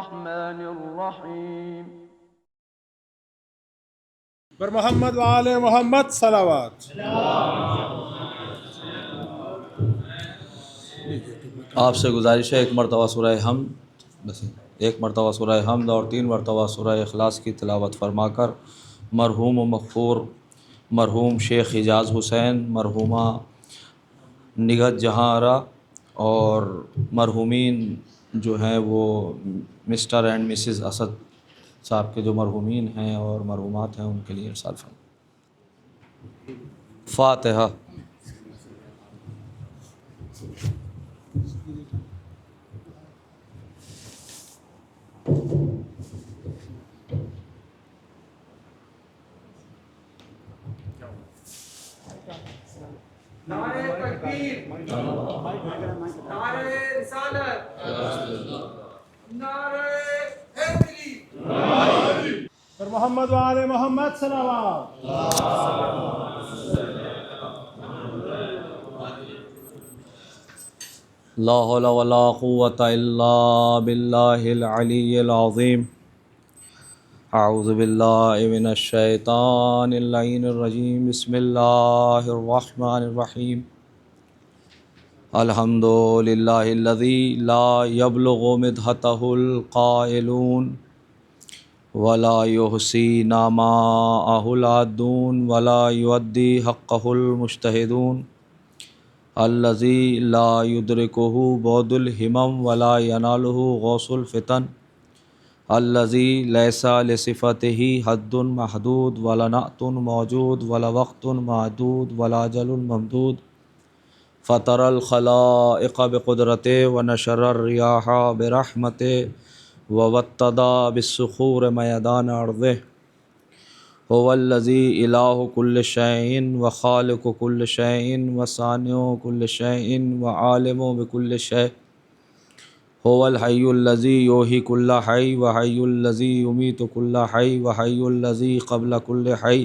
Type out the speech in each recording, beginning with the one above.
الرحمن الرحيم. پر محمد وآل محمد صلوات. آپ سے گزارش ہے ایک مرتبہ سورہ حمد ایک مرتبہ سورہ حمد اور 3 مرتبہ سورہ اخلاص کی تلاوت فرما کر مرحوم و مغفور مرحوم شیخ اعجاز حسین، مرحومہ نگہت جہاں آرا اور مرحومین جو ہیں وہ مسٹر اینڈ مسز اسد صاحب کے جو مرحومین ہیں اور مرحومات ہیں ان کے لیے ارسال فرما. فاتحہ. نعرہ تکبیر، نعرہ رسالت، نعرہ حیدری. پر محمد وآل محمد صلوات. لا حول ولا قوة الا باللہ العلی العظیم. اعوذ باللہ من الشیطان اللعین الرجیم. بسم اللہ الرحمن الرحیم. الحمد للہ الذی لا یبلغ مدحتہ القائلون ولا یحصی نعماءہ العادون ولا یؤدی حقہ المجتہدون. الذی لا یدرکہ بعد الہمم ولا ینالہ غوث الفتن. الذی لیس لصفتہ حد محدود ولا نعت موجود ولا وقت معدود ولا اجل ممدود. فطر الخلائق بقدرتہ ونشر الریاح برحمتہ ووطد بالصخور میدان ارضہ. هو الذی الہ کل شیء وخالق کل شیء وصانع کل شیء وعالم بکل شیء. هو الحی الذی یحیی کل حی وحی الذی یمیت کل حی وحی الذی قبل کل حی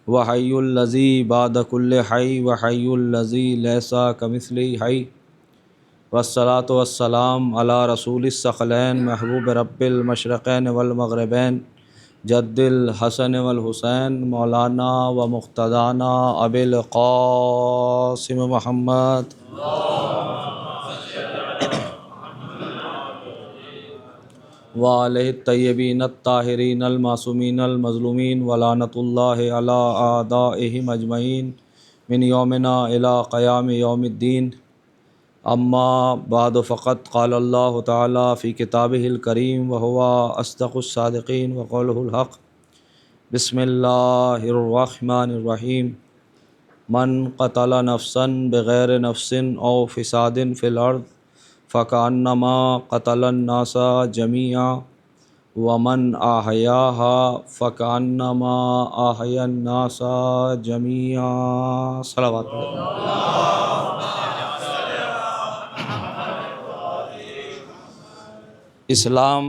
وحی الذی بعد کل حی وحی الذی لیس کمثلہ حی. والصلاۃ والسلام علی رسول الثقلین محبوب رب المشرقین والمغربین جد الحسن والحسین مولانا و مقتدانا ابی القاسم محمد وآلہ الطیبین الطاہرین المعصومین المظلومین ولعنۃ اللہ علی اعدائہم اجمعین من یومنا الی قیام یوم الدین. اما بعد فقد قال اللہ تعالی فی کتابہ الکریم وہو اصدق الصادقین وقولہ الحق. بسم اللہ الرحمن الرحیم. من قتل نفسا بغیر نفس او فساد فی الارض فکأنما قتل الناس جمیعا ومن احیاها فکأنما احیا الناس جمیعا. صلوات اسلام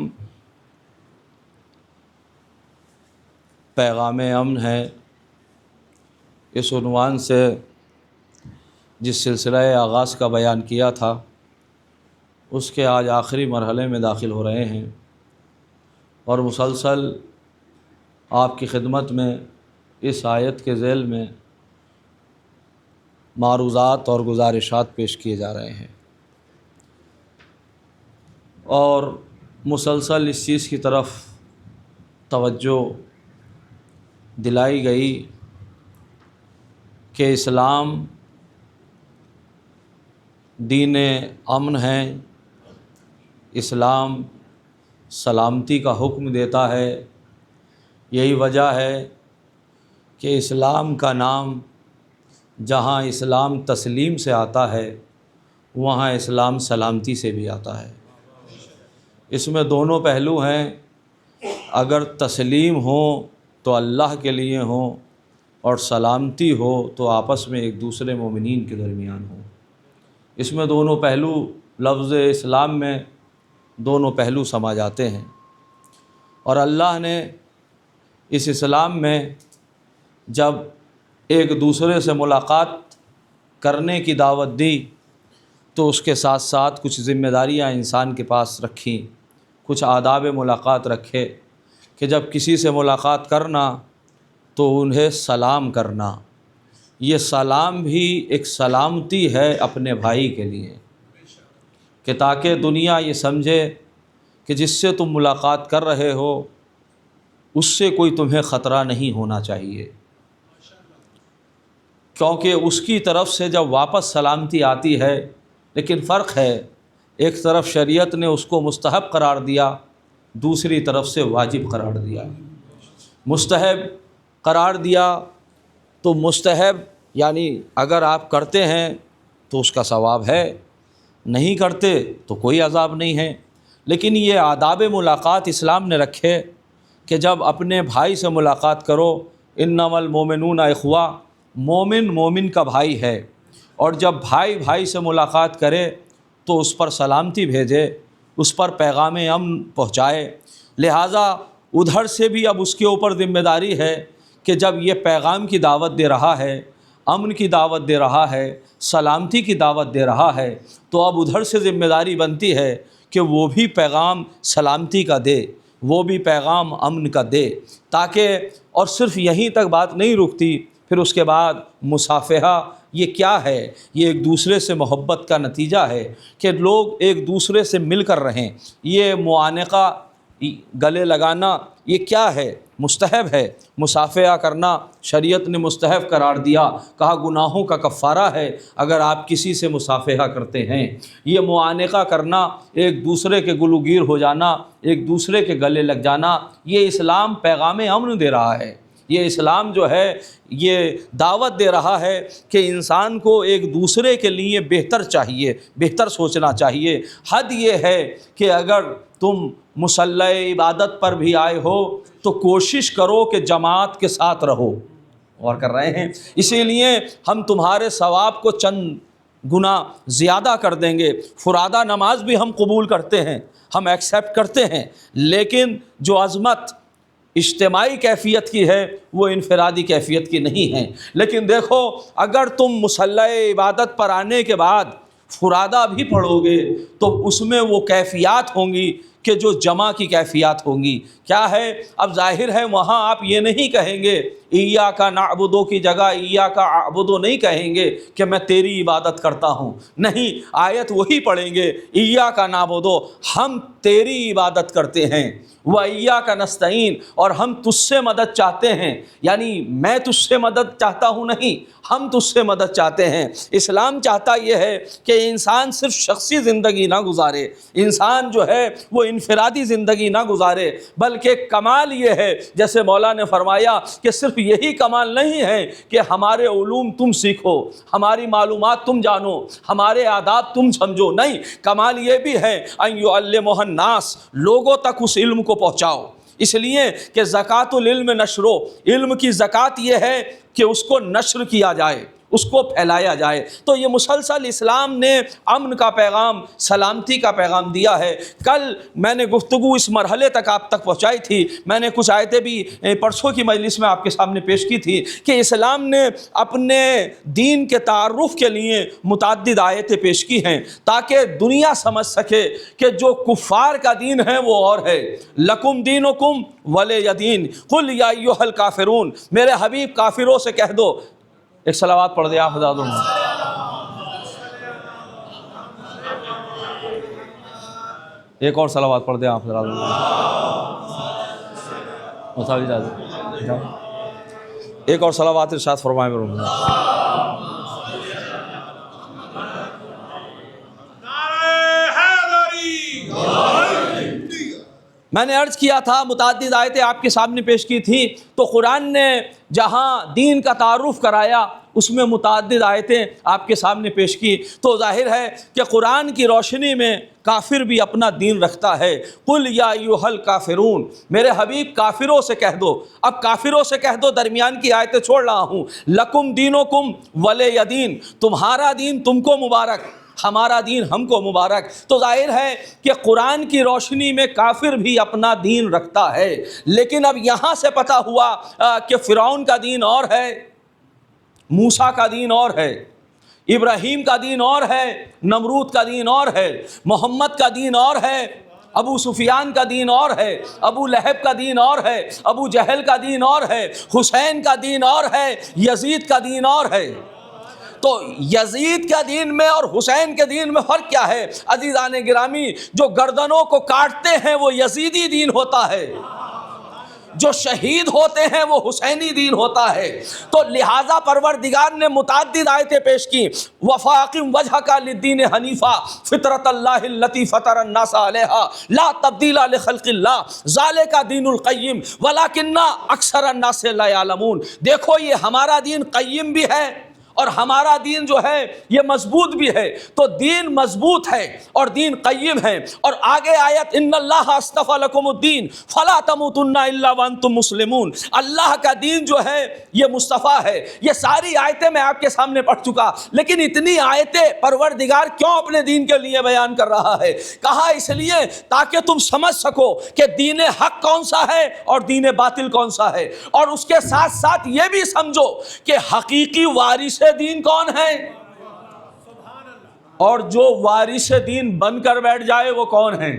پیغام امن ہے. اس عنوان سے جس سلسلہ آغاز کا بیان کیا تھا اس کے آج آخری مرحلے میں داخل ہو رہے ہیں اور مسلسل آپ کی خدمت میں اس آیت کے ذیل میں معروضات اور گزارشات پیش کیے جا رہے ہیں اور مسلسل اس چیز کی طرف توجہ دلائی گئی کہ اسلام دین امن ہے. اسلام سلامتی کا حکم دیتا ہے. یہی وجہ ہے کہ اسلام کا نام جہاں اسلام تسلیم سے آتا ہے وہاں اسلام سلامتی سے بھی آتا ہے. اس میں دونوں پہلو ہیں. اگر تسلیم ہو تو اللہ کے لیے ہوں اور سلامتی ہو تو آپس میں ایک دوسرے مومنین کے درمیان ہو. اس میں دونوں پہلو لفظ اسلام میں دونوں پہلو سما جاتے ہیں اور اللہ نے اس اسلام میں جب ایک دوسرے سے ملاقات کرنے کی دعوت دی تو اس کے ساتھ ساتھ کچھ ذمہ داریاں انسان کے پاس رکھیں کچھ آداب ملاقات رکھے کہ جب کسی سے ملاقات کرنا تو انہیں سلام کرنا. یہ سلام بھی ایک سلامتی ہے اپنے بھائی کے لیے، کہ تاکہ دنیا یہ سمجھے کہ جس سے تم ملاقات کر رہے ہو اس سے کوئی تمہیں خطرہ نہیں ہونا چاہیے، کیونکہ اس کی طرف سے جب واپس سلامتی آتی ہے. لیکن فرق ہے، ایک طرف شریعت نے اس کو مستحب قرار دیا، دوسری طرف سے واجب قرار دیا. مستحب قرار دیا تو مستحب یعنی اگر آپ کرتے ہیں تو اس کا ثواب ہے، نہیں کرتے تو کوئی عذاب نہیں ہے. لیکن یہ آداب ملاقات اسلام نے رکھے کہ جب اپنے بھائی سے ملاقات کرو، انما المومنون اخوہ، مومن مومن کا بھائی ہے، اور جب بھائی بھائی سے ملاقات کرے تو اس پر سلامتی بھیجے، اس پر پیغام امن پہنچائے. لہٰذا ادھر سے بھی اب اس کے اوپر ذمہ داری ہے کہ جب یہ پیغام کی دعوت دے رہا ہے، امن کی دعوت دے رہا ہے، سلامتی کی دعوت دے رہا ہے، تو اب ادھر سے ذمہ داری بنتی ہے کہ وہ بھی پیغام سلامتی کا دے، وہ بھی پیغام امن کا دے. تاکہ اور صرف یہیں تک بات نہیں رکتی، پھر اس کے بعد مصافحہ. یہ کیا ہے؟ یہ ایک دوسرے سے محبت کا نتیجہ ہے کہ لوگ ایک دوسرے سے مل کر رہیں. یہ معانقہ، گلے لگانا، یہ کیا ہے؟ مستحب ہے. مصافحہ کرنا شریعت نے مستحب قرار دیا، کہا گناہوں کا کفارہ ہے اگر آپ کسی سے مصافحہ کرتے ہیں. یہ معانقہ کرنا، ایک دوسرے کے گلوگیر ہو جانا، ایک دوسرے کے گلے لگ جانا، یہ اسلام پیغام امن دے رہا ہے. یہ اسلام جو ہے یہ دعوت دے رہا ہے کہ انسان کو ایک دوسرے کے لیے بہتر چاہیے، بہتر سوچنا چاہیے. حد یہ ہے کہ اگر تم مصلی عبادت پر بھی آئے ہو تو کوشش کرو کہ جماعت کے ساتھ رہو. اور کر رہے ہیں، اسی لیے ہم تمہارے ثواب کو چند گنا زیادہ کر دیں گے. فرادہ نماز بھی ہم قبول کرتے ہیں، ہم ایکسیپٹ کرتے ہیں، لیکن جو عظمت اجتماعی کیفیت کی ہے وہ انفرادی کیفیت کی نہیں ہے. لیکن دیکھو، اگر تم مصلی عبادت پر آنے کے بعد فرادہ بھی پڑھو گے تو اس میں وہ کیفیات ہوں گی کہ جو جمع کی کیفیات ہوں گی. کیا ہے؟ اب ظاہر ہے وہاں آپ یہ نہیں کہیں گے ایاک نعبدو کی جگہ ایاک اعبدو نہیں کہیں گے کہ میں تیری عبادت کرتا ہوں. نہیں، آیت وہی پڑھیں گے ایاک نعبدو، ہم تیری عبادت کرتے ہیں، وَإِيَّاكَ نَسْتَعِينُ، اور ہم تجھ سے مدد چاہتے ہیں. یعنی میں تجھ سے مدد چاہتا ہوں نہیں، ہم تجھ سے مدد چاہتے ہیں. اسلام چاہتا یہ ہے کہ انسان صرف شخصی زندگی نہ گزارے، انسان جو ہے وہ انفرادی زندگی نہ گزارے، بلکہ کمال یہ ہے جیسے مولا نے فرمایا کہ صرف یہی کمال نہیں ہے کہ ہمارے علوم تم سیکھو، ہماری معلومات تم جانو، ہمارے آداب تم سمجھو. نہیں، کمال یہ بھی ہے ان یعلمہ الناس، لوگوں تک اس علم کو پہنچاؤ. اس لیے کہ زکوٰۃ العلم نشرو، علم کی زکوٰۃ یہ ہے کہ اس کو نشر کیا جائے، اس کو پھیلایا جائے. تو یہ مسلسل اسلام نے امن کا پیغام، سلامتی کا پیغام دیا ہے. کل میں نے گفتگو اس مرحلے تک آپ تک پہنچائی تھی، میں نے کچھ آیتیں بھی پرسوں کی مجلس میں آپ کے سامنے پیش کی تھی کہ اسلام نے اپنے دین کے تعارف کے لیے متعدد آیتیں پیش کی ہیں تاکہ دنیا سمجھ سکے کہ جو کفار کا دین ہے وہ اور ہے. لکم دینکم ولی دین قل یا ایھا الکافرون، میرے حبیب کافروں سے کہہ دو. ایک صلوات پڑھ دے آپ حضرات. ایک اور صلوات پڑھ دے آپ حضرات. ایک اور صلوات ارشاد فرمائے میرے. میں نے عرض کیا تھا متعدد آیتیں آپ کے سامنے پیش کی تھی، تو قرآن نے جہاں دین کا تعارف کرایا اس میں متعدد آیتیں آپ کے سامنے پیش کی. تو ظاہر ہے کہ قرآن کی روشنی میں کافر بھی اپنا دین رکھتا ہے. قل یا ایھا الکافرون، میرے حبیب کافروں سے کہہ دو. اب کافروں سے کہہ دو درمیان کی آیتیں چھوڑ رہا ہوں. لکم دینکم ولی دین، تمہارا دین تم کو مبارک، ہمارا دین ہم کو مبارک. تو ظاہر ہے کہ قرآن کی روشنی میں کافر بھی اپنا دین رکھتا ہے. لیکن اب یہاں سے پتہ ہوا کہ فرعون کا دین اور ہے، موسیٰ کا دین اور ہے، ابراہیم کا دین اور ہے، نمرود کا دین اور ہے، محمد کا دین اور ہے، ابو سفیان کا دین اور ہے، ابو لہب کا دین اور ہے، ابو جہل کا دین اور ہے، حسین کا دین اور ہے، یزید کا دین اور ہے۔ تو یزید کا دین میں اور حسین کے دین میں فرق کیا ہے؟ عزیزان گرامی، جو گردنوں کو کاٹتے ہیں وہ یزیدی دین ہوتا ہے، جو شہید ہوتے ہیں وہ حسینی دین ہوتا ہے۔ تو لہٰذا پروردگار نے متعدد آیتیں پیش کی، وَفَاقِمْ وَجْهَكَ لِلدِّينِ حَنِيفًا فِطْرَةَ اللَّهِ الَّتِي فَطَرَ النَّاسَ عَلَيْهَا لَا تَبْدِيلَ لِخَلْقِ اللَّهِ ذَلِكَ دِينُ الْقَيِّمِ وَلَكِنَّ أَكْثَرَ النَّاسِ لَا يَعْلَمُونَ۔ دیکھو یہ ہمارا دین قیم بھی ہے اور ہمارا دین جو ہے یہ مضبوط بھی ہے۔ تو دین مضبوط ہے اور دین قیم ہے، اور آگے آیت ان اللہ اصطفی لکم الدین فلا تموتن الا وانتم مسلمون، اللہ کا دین جو ہے یہ مصطفیٰ ہے۔ یہ ساری آیتیں میں آپ کے سامنے پڑھ چکا، لیکن اتنی آیتیں پروردگار کیوں اپنے دین کے لیے بیان کر رہا ہے؟ کہا اس لیے تاکہ تم سمجھ سکو کہ دین حق کون سا ہے اور دین باطل کون سا ہے، اور اس کے ساتھ ساتھ یہ بھی سمجھو کہ حقیقی وارث دین کون ہے اور جو وارث دین بن کر بیٹھ جائے وہ کون ہے،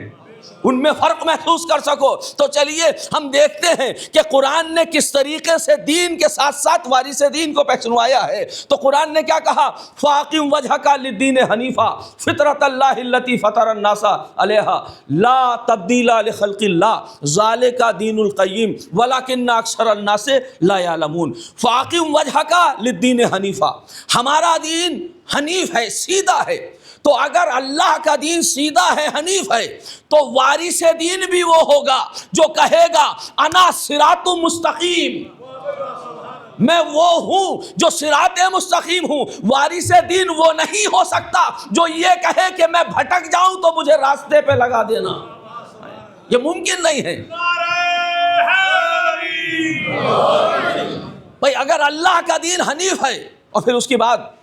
ان میں فرق محسوس کر سکو۔ تو چلیے ہم دیکھتے ہیں کہ قرآن نے کس طریقے سے دین کے ساتھ ساتھ وارث دین کو پہچنوایا ہے۔ تو قرآن نے کیا کہا؟ فَاقِمْ وَجْهَكَ لِلدِّينِ حَنِيفًا فِطْرَةَ اللَّهِ الَّتِي فَطَرَ النَّاسَ عَلَيْهَا لَا تَبْدِيلَ لِخَلْقِ اللَّهِ ذَلِكَ دِينُ الْقَيِّمِ وَلَكِنَّ أَكْثَرَ النَّاسِ لَا يَعْلَمُونَ۔ فَاقِمْ وَجْهَكَ لِلدِّينِ حَنِيفًا، ہمارا دین حنیف ہے، سیدھا ہے۔ تو اگر اللہ کا دین سیدھا ہے، حنیف ہے، تو وارث دین بھی وہ ہوگا جو کہے گا انا صراط مستقیم، میں وہ ہوں جو صراط مستقیم ہوں۔ وارث دین وہ نہیں ہو سکتا جو یہ کہے کہ میں بھٹک جاؤں تو مجھے راستے پہ لگا دینا، یہ ممکن نہیں ہے۔ بھائی اگر اللہ کا دین حنیف ہے، اور پھر اس کے بعد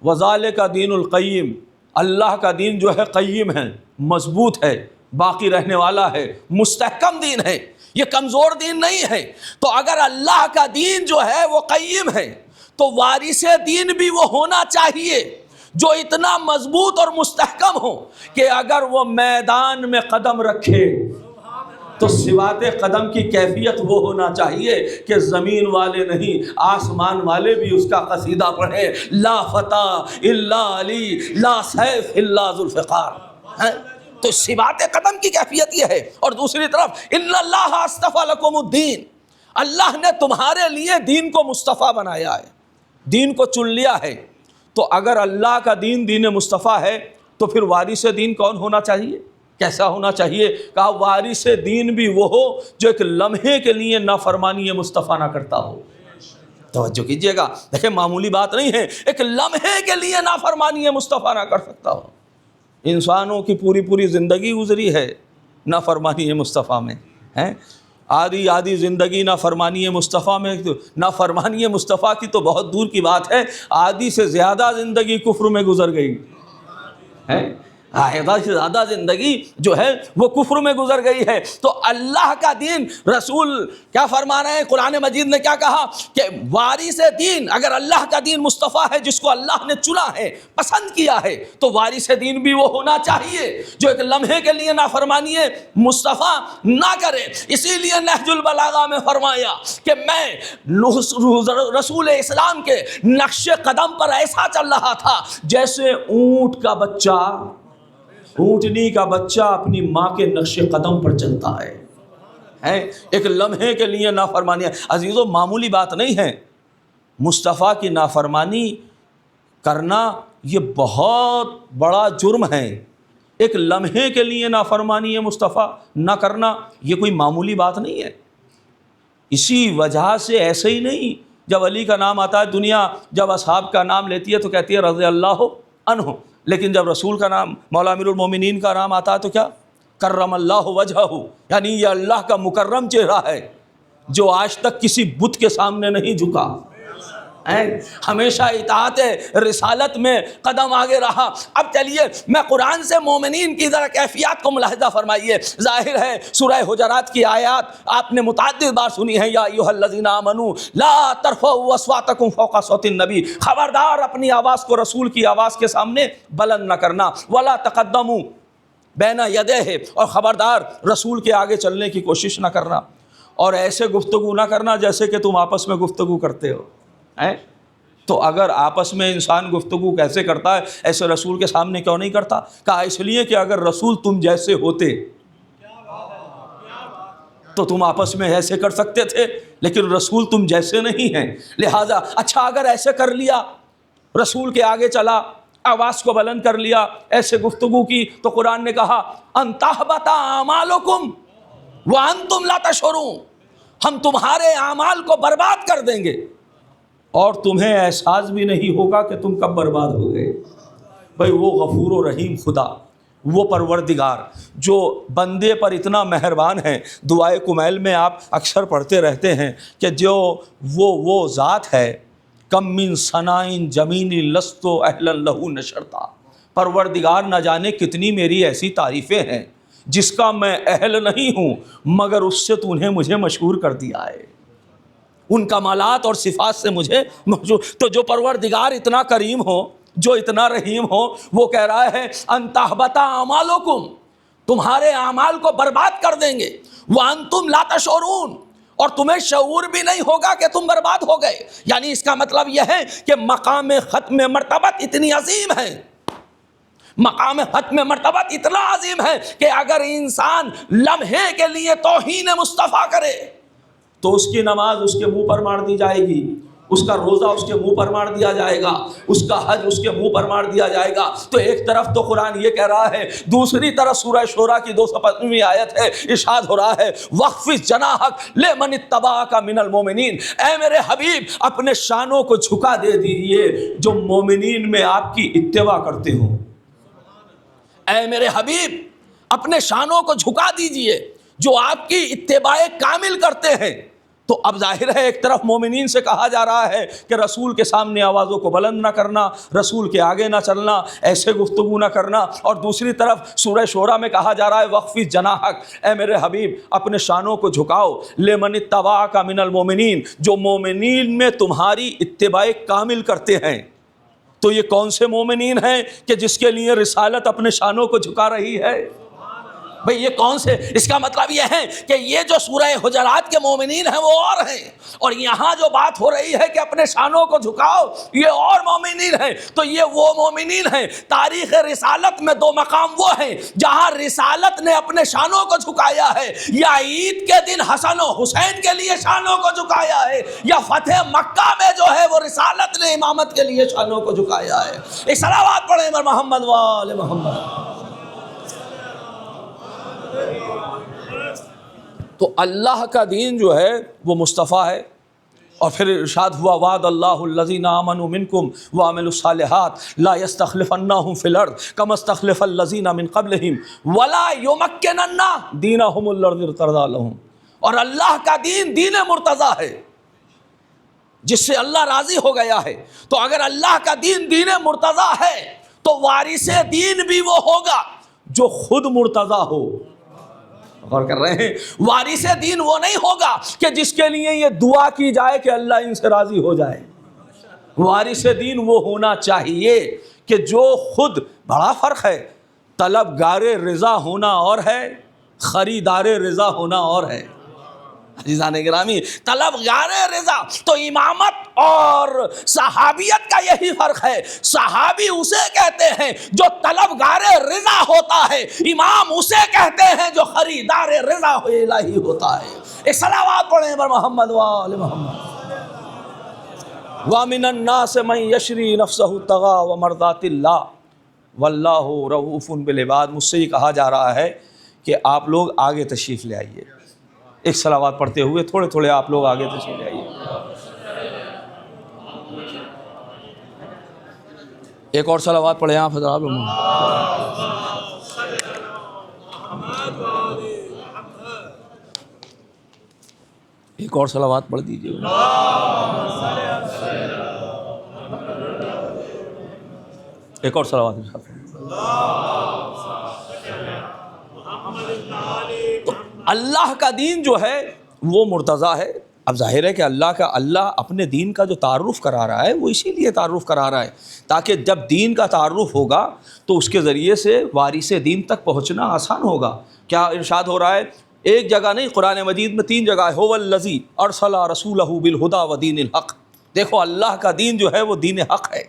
وَذَلِكَ دِينُ الْقَيِّمِ، اللہ کا دین جو ہے قیم ہے، مضبوط ہے، باقی رہنے والا ہے، مستحکم دین ہے، یہ کمزور دین نہیں ہے۔ تو اگر اللہ کا دین جو ہے وہ قیم ہے تو وارث دین بھی وہ ہونا چاہیے جو اتنا مضبوط اور مستحکم ہو کہ اگر وہ میدان میں قدم رکھے تو سوات قدم کی کیفیت وہ ہونا چاہیے کہ زمین والے نہیں، آسمان والے بھی اس کا قصیدہ پڑھیں، لا فتح الا علی لا سیف الا ذوالفقار۔ تو سوات قدم کی کیفیت یہ ہے۔ اور دوسری طرف ان اللہ اصطفی لکم الدین، اللہ نے تمہارے لیے دین کو مصطفیٰ بنایا ہے، دین کو چن لیا ہے۔ تو اگر اللہ کا دین دین مصطفیٰ ہے تو پھر وارث دین کون ہونا چاہیے، کیسا ہونا چاہیے؟ کہا وارث دین بھی وہ ہو جو ایک لمحے کے لیے نافرمانی مصطفیٰ نہ کرتا ہو۔ توجہ کیجئے گا، دیکھیں معمولی بات نہیں ہے، ایک لمحے کے لیے نافرمانی مصطفیٰ نہ کر سکتا ہو۔ انسانوں کی پوری زندگی گزری ہے نافرمانی مصطفیٰ میں، آدھی زندگی نافرمانی مصطفیٰ میں، نافرمانی مصطفیٰ کی تو بہت دور کی بات ہے، آدھی سے زیادہ زندگی کفر میں گزر گئی ہے، آدھا سے زیادہ زندگی جو ہے وہ کفر میں گزر گئی ہے۔ تو اللہ کا دین، رسول کیا فرما رہے ہیں؟ قرآن مجید نے کیا کہا کہ وارث دین، اگر اللہ کا دین مصطفیٰ ہے جس کو اللہ نے چنا ہے، پسند کیا ہے، تو وارث دین بھی وہ ہونا چاہیے جو ایک لمحے کے لیے نافرمانی مصطفیٰ نہ کرے۔ اسی لیے نہج البلاغہ میں فرمایا کہ میں رسول اسلام کے نقش قدم پر ایسا چل رہا تھا جیسے اونٹ کا بچہ، اونٹنی کا بچہ اپنی ماں کے نقش قدم پر چلتا ہے۔ ایک لمحے کے لیے نافرمانی، عزیزو معمولی بات نہیں ہے، مصطفیٰ کی نافرمانی کرنا یہ بہت بڑا جرم ہے۔ ایک لمحے کے لیے نافرمانی مصطفیٰ نہ کرنا یہ کوئی معمولی بات نہیں ہے۔ اسی وجہ سے ایسے ہی نہیں، جب علی کا نام آتا ہے دنیا جب اصحاب کا نام لیتی ہے تو کہتی ہے رضی اللہ عنہ، لیکن جب رسول کا نام، مولا امیر المومنین کا نام آتا ہے تو کیا؟ کرم اللہ وجہہ، یعنی یہ اللہ کا مکرم چہرہ ہے جو آج تک کسی بت کے سامنے نہیں جھکا، ہمیشہ اطاعت رسالت میں قدم آگے رہا۔ اب چلیے میں قرآن سے مومنین کی ذرا کیفیات کو ملاحظہ فرمائیے۔ ظاہر ہے سورہ حجرات کی آیات آپ نے متعدد بار سنی ہیں، یا ایھا الذین آمنوا لا ترفعوا اصواتکم فوق صوت النبی، خبردار اپنی آواز کو رسول کی آواز کے سامنے بلند نہ کرنا، ولا تقدموا بین یدیہ، اور خبردار رسول کے آگے چلنے کی کوشش نہ کرنا، اور ایسے گفتگو نہ کرنا جیسے کہ تم آپس میں گفتگو کرتے ہو. تو اگر آپس میں انسان گفتگو کیسے کرتا ہے، ایسے رسول کے سامنے کیوں نہیں کرتا؟ کہا اس لیے کہ اگر رسول تم جیسے ہوتے تو تم آپس میں ایسے کر سکتے تھے، لیکن رسول تم جیسے نہیں ہیں، لہٰذا اچھا اگر ایسے کر لیا، رسول کے آگے چلا، آواز کو بلند کر لیا، ایسے گفتگو کی، تو قرآن نے کہا ان تحبط اعمالکم وانتم لا تشعرون، ہم تمہارے اعمال کو برباد کر دیں گے اور تمہیں احساس بھی نہیں ہوگا کہ تم کب برباد ہو گئے. بھائی وہ غفور و رحیم خدا، وہ پروردگار جو بندے پر اتنا مہربان ہے. دعائے کمیل میں آپ اکثر پڑھتے رہتے ہیں کہ جو وہ ذات ہے، کم من ثناء جمیل لست اہلا لہ نشرتا، پروردگار نہ جانے کتنی میری ایسی تعریفیں ہیں جس کا میں اہل نہیں ہوں، مگر اس سے تو نے مجھے مشہور کر دیا ہے، ان کمالات اور صفات سے مجھے مشہور. تو جو پروردگار اتنا کریم ہو، جو اتنا رحیم ہو، وہ کہہ رہا ہے ان تحبط اعمالکم، تمہارے اعمال کو برباد کر دیں گے، وانتم لا تشعرون، اور تمہیں شعور بھی نہیں ہوگا کہ تم برباد ہو گئے. یعنی اس کا مطلب یہ ہے کہ مقام ختم مرتبت اتنی عظیم ہے، مقام ختم مرتبت اتنا عظیم ہے کہ اگر انسان لمحے کے لیے توہین مصطفیٰ کرے تو اس کی نماز اس کے منہ پر مار دی جائے گی، اس کا روزہ اس کے منہ پر مار دیا جائے گا، اس کا حج اس کے منہ پر مار دیا جائے گا. تو ایک طرف تو قرآن یہ کہہ رہا ہے، دوسری طرف سورہ شورى کی 215ویں آیت ہے، ارشاد ہو رہا ہے وَخْفِضْ جَنَاحَكَ لِمَنِ اتَّبَعَكَ مِنَ الْمُؤْمِنِينَ، اے میرے حبیب اپنے شانوں کو جھکا دے دیجئے جو مومنین میں آپ کی اتباع کرتے ہوں. اے میرے حبیب اپنے شانوں کو جھکا دیجئے جو آپ کی اتباع کامل کرتے ہیں. تو اب ظاہر ہے ایک طرف مومنین سے کہا جا رہا ہے کہ رسول کے سامنے آوازوں کو بلند نہ کرنا، رسول کے آگے نہ چلنا، ایسے گفتگو نہ کرنا، اور دوسری طرف سورہ شورى میں کہا جا رہا ہے وَخْفِضْ جَنَاحَكَ، اے میرے حبیب اپنے شانوں کو جھکاؤ، لِمَنِ اتَّبَعَكَ مِنَ الْمُؤْمِنِينَ، جو مومنین میں تمہاری اتباع کامل کرتے ہیں. تو یہ کون سے مومنین ہیں کہ جس کے لیے رسالت اپنے شانوں کو جھکا رہی ہے؟ بھئی یہ کون سے؟ اس کا مطلب یہ ہے کہ یہ جو سورہ حجرات کے مومنین ہیں وہ اور ہیں، اور یہاں جو بات ہو رہی ہے کہ اپنے شانوں کو جھکاؤ، یہ اور مومنین ہیں. تو یہ وہ مومنین ہیں. تاریخ رسالت میں 2 مقام وہ ہیں جہاں رسالت نے اپنے شانوں کو جھکایا ہے، یا عید کے دن حسن و حسین کے لیے شانوں کو جھکایا ہے، یا فتح مکہ میں جو ہے وہ رسالت نے امامت کے لیے شانوں کو جھکایا ہے. ایک صلوات پڑھیں بر محمد وآل محمد. تو اللہ کا دین جو ہے وہ مصطفیٰ ہے. اور پھر ارشاد ہوا وعد اللہ الذین آمنوا منکم وعملوا الصالحات لا یستخلفنہم فی الارض کما استخلف الذین من قبلہم ولا یمکنن دینہم الذی ارتضی لہم. اور اللہ کا دین دین مرتضیٰ ہے جس سے اللہ راضی ہو گیا ہے. تو اگر اللہ کا دین دین مرتضیٰ ہے تو وارث دین بھی وہ ہوگا جو خود مرتضیٰ ہو. غور کر رہے ہیں؟ وارث دین وہ نہیں ہوگا کہ جس کے لیے یہ دعا کی جائے کہ اللہ ان سے راضی ہو جائے. وارث دین وہ ہونا چاہیے کہ جو خود، بڑا فرق ہے، طلبگار رضا ہونا اور ہے، خریدار رضا ہونا اور ہے. عزیزان گرامی، طلبگار رضا تو امامت اور صحابیت کا یہی فرق ہے. صحابی اسے کہتے ہیں جو طلبگار رضا ہوتا ہے، امام اسے کہتے ہیں جو خریدار رضا الہی ہوتا ہے. ایک صلوات پڑھیں بر محمد وآل محمد. وَمِنَ النَّاسِ مَن يَشْرِي نَفْسَهُ ابْتِغَاءَ وَمَرْضَاتِ اللَّهِ وَاللَّهُ رَءُوفٌ بِالْعِبَادِ. مجھ سے یہ کہا جا رہا ہے کہ آپ لوگ آگے تشریف لے آئیے. ایک صلوات پڑھتے ہوئے تھوڑے تھوڑے آپ لوگ آگے تشریف لے آئیے. ایک اور صلوات پڑھیں آپ حضرات. ایک اور صلوات پڑھ دیجیے. ایک اور صلوات. تو اللہ کا دین جو ہے وہ مرتضیٰ ہے. اب ظاہر ہے کہ اللہ اپنے دین کا جو تعارف کرا رہا ہے وہ اسی لیے تعارف کرا رہا ہے تاکہ جب دین کا تعارف ہوگا تو اس کے ذریعے سے وارث دین تک پہنچنا آسان ہوگا۔ کیا ارشاد ہو رہا ہے؟ ایک جگہ نہیں، قرآن مجید میں 3 جگہ ہے، هو الذی ارسل رسولہ بالہدی ودین الحق۔ دیکھو اللہ کا دین جو ہے وہ دین حق ہے،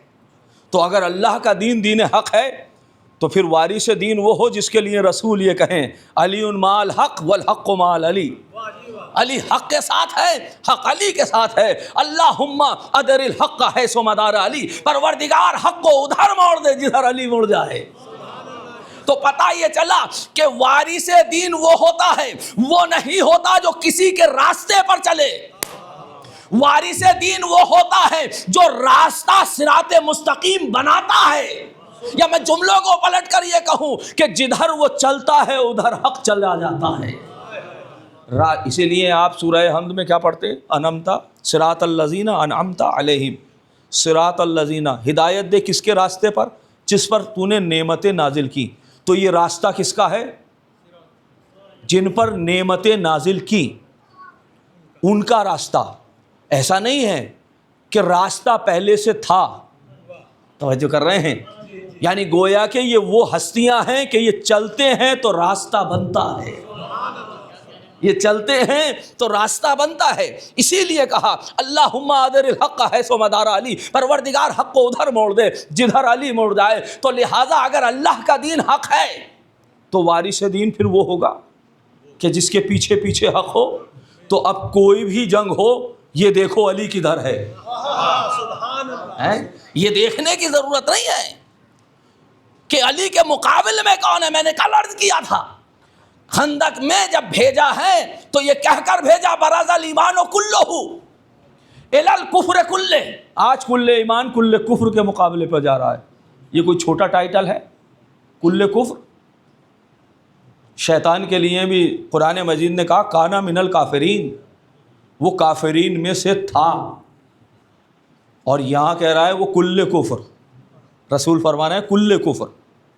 تو اگر اللہ کا دین حق ہے تو پھر وارث دین وہ ہو جس کے لیے رسول یہ کہیں علی مع الحق والحق مع علی، علی حق کے ساتھ ہے، حق علی کے ساتھ ہے۔ اللہم ادر الحق حیث مدار علی، پروردگار حق کو ادھر موڑ دے جدھر علی مڑ جائے۔ تو پتہ یہ چلا کہ وارث دین وہ ہوتا ہے، وہ نہیں ہوتا جو کسی کے راستے پر چلے۔ وارث دین وہ ہوتا ہے جو راستہ صراط مستقیم بناتا ہے، یا میں جملوں کو پلٹ کر یہ کہوں کہ جدھر وہ چلتا ہے ادھر حق چلا جاتا ہے۔ اسی لیے آپ سورہ حمد میں کیا پڑھتے؟ انعمتا صراط الذین انعمتا علیہم، صراط الذین، ہدایت دے کس کے راستے پر؟ جس پر تو نے نعمتیں نازل کی۔ تو یہ راستہ کس کا ہے؟ جن پر نعمتیں نازل کی ان کا راستہ۔ ایسا نہیں ہے کہ راستہ پہلے سے تھا، توجہ کر رہے ہیں؟ یعنی گویا کہ یہ وہ ہستیاں ہیں کہ یہ چلتے ہیں تو راستہ بنتا ہے، یہ چلتے ہیں تو راستہ بنتا ہے۔ اسی لیے کہا اللہم ادر الحق حیث مدار علی، پروردگار حق کو ادھر موڑ دے جدھر علی موڑ جائے۔ تو لہٰذا اگر اللہ کا دین حق ہے تو وارث دین پھر وہ ہوگا کہ جس کے پیچھے پیچھے حق ہو۔ تو اب کوئی بھی جنگ ہو، یہ دیکھو علی کدھر ہے، یہ دیکھنے کی ضرورت نہیں ہے کہ علی کے مقابل میں کون ہے۔ میں نے کل عرض کیا تھا خندق میں جب بھیجا ہے تو یہ کہہ کر بھیجا برز الایمان کلہ الی الکفر کلہ۔ آج کل ایمان کل کفر کے مقابلے پر جا رہا ہے۔ یہ کوئی چھوٹا ٹائٹل ہے کل کفر؟ شیطان کے لیے بھی قرآن مجید نے کہا کانا من الکافرین، وہ کافرین میں سے تھا، اور یہاں کہہ رہا ہے وہ کل کفر، رسول فرمانا ہے کل کفر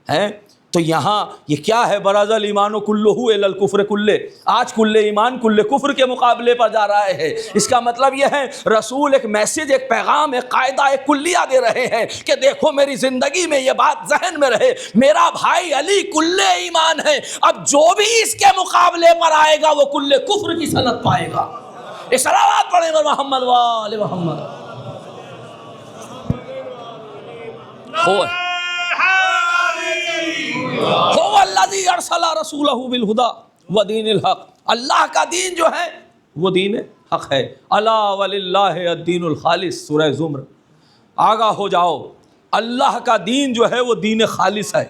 ہے۔ تو یہاں یہ کیا ہے؟ برز الایمان کلہ الی الکفر کلہ۔ آج کل ایمان کل کفر کے مقابلے پر جا رہا ہے۔ اس کا مطلب یہ ہے رسول ایک میسج، ایک پیغام، ایک قاعدہ، ایک کلیہ دے رہے ہیں کہ دیکھو میری زندگی میں یہ بات ذہن میں رہے، میرا بھائی علی کل ایمان ہے، اب جو بھی اس کے مقابلے پر آئے گا وہ کل کفر کی صلت پائے گا۔ صلوات پڑھیں گے محمد و آل محمد۔ هو الذی ارسل رسولہ بالہدی ودین الحق، اللہ کا دین جو ہے وہ دین حق ہے۔ الا وللہ الدین الخالص، سورہ زمر۔ آگاہ ہو جاؤ، اللہ کا دین جو ہے وہ دین خالص ہے،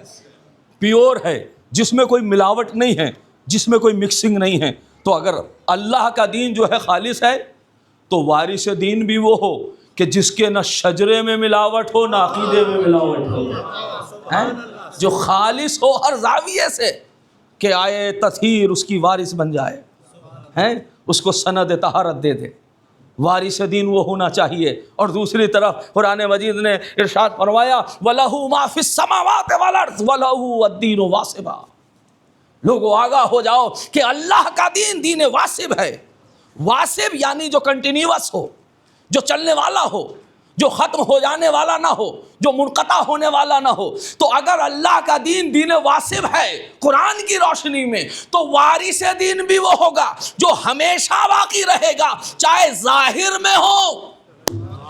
پیور ہے، جس میں کوئی ملاوٹ نہیں ہے، جس میں کوئی مکسنگ نہیں ہے۔ تو اگر اللہ کا دین جو ہے خالص ہے تو وارث دین بھی وہ ہو کہ جس کے نہ شجرے میں ملاوٹ ہو نہ عقیدے میں ملاوٹ ہو، جو خالص ہو ہر زاویے سے، کہ آئے تطہیر اس کی وارث بن جائے، اس کو سند طہارت دے دے۔ وارث دین وہ ہونا چاہیے۔ اور دوسری طرف قرآن مجید نے ارشاد فرمایا وَلَهُ مَا فِي السَّمَاوَاتِ وَالْأَرْضِ وَلَهُ الدِّينُ وَاصِبًا۔ لوگو آگاہ ہو جاؤ کہ اللہ کا دین دین واصب ہے۔ واصب یعنی جو کنٹینیوس ہو، جو چلنے والا ہو، جو ختم ہو جانے والا نہ ہو، جو منقطع ہونے والا نہ ہو۔ تو اگر اللہ کا دین دین واصب ہے قرآن کی روشنی میں، تو وارث دین بھی وہ ہوگا جو ہمیشہ باقی رہے گا، چاہے ظاہر میں ہو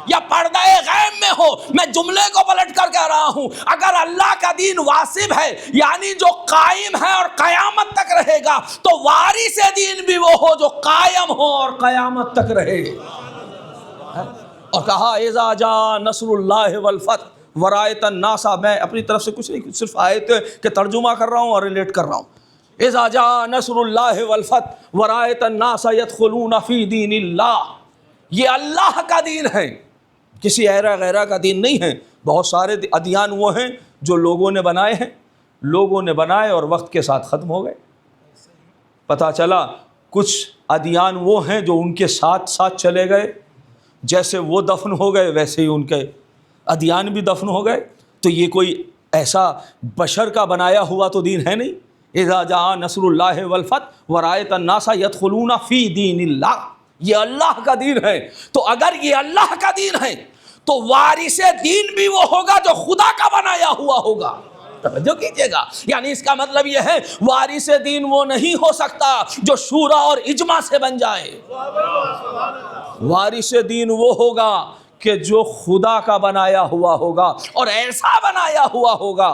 یا پردہ غیب میں ہو۔ میں جملے کو پلٹ کر کہہ رہا ہوں، اگر اللہ کا دین واصب ہے یعنی جو قائم ہے اور قیامت تک رہے گا، تو وارث دین بھی وہ ہو جو قائم ہو اور قیامت تک رہے۔ اور کہا اذا جاء نصر اللہ والفتح ورأیت الناس، میں اپنی طرف سے کچھ نہیں، صرف آیت کے ترجمہ کر رہا ہوں اور ریلیٹ کر رہا ہوں۔ اذا جاء نصر اللہ والفتح ورأیت الناس يدخلون فی دین اللہ، یہ اللہ کا دین ہے، کسی ایرا غیرہ کا دین نہیں ہے۔ بہت سارے ادیان وہ ہیں جو لوگوں نے بنائے ہیں، لوگوں نے بنائے اور وقت کے ساتھ ختم ہو گئے۔ پتہ چلا کچھ ادیان وہ ہیں جو ان کے ساتھ ساتھ چلے گئے، جیسے وہ دفن ہو گئے ویسے ہی ان کے ادیان بھی دفن ہو گئے۔ تو یہ کوئی ایسا بشر کا بنایا ہوا تو دین ہے نہیں۔ اذا جاء نصر اللہ والفتح ورأیت الناس يدخلون فی دین اللہ، یہ اللہ کا دین ہے. تو اگر یہ اللہ کا دین ہے تو وارث دین بھی وہ ہوگا جو خدا کا بنایا ہوا ہوگا. توجہ کیجئے گا. یعنی اس کا مطلب یہ ہے وارث دین وہ نہیں ہو سکتا جو شورا اور اجماع سے بن جائے. وارث دین وہ ہوگا کہ جو خدا کا بنایا ہوا ہوگا, اور ایسا بنایا ہوا ہوگا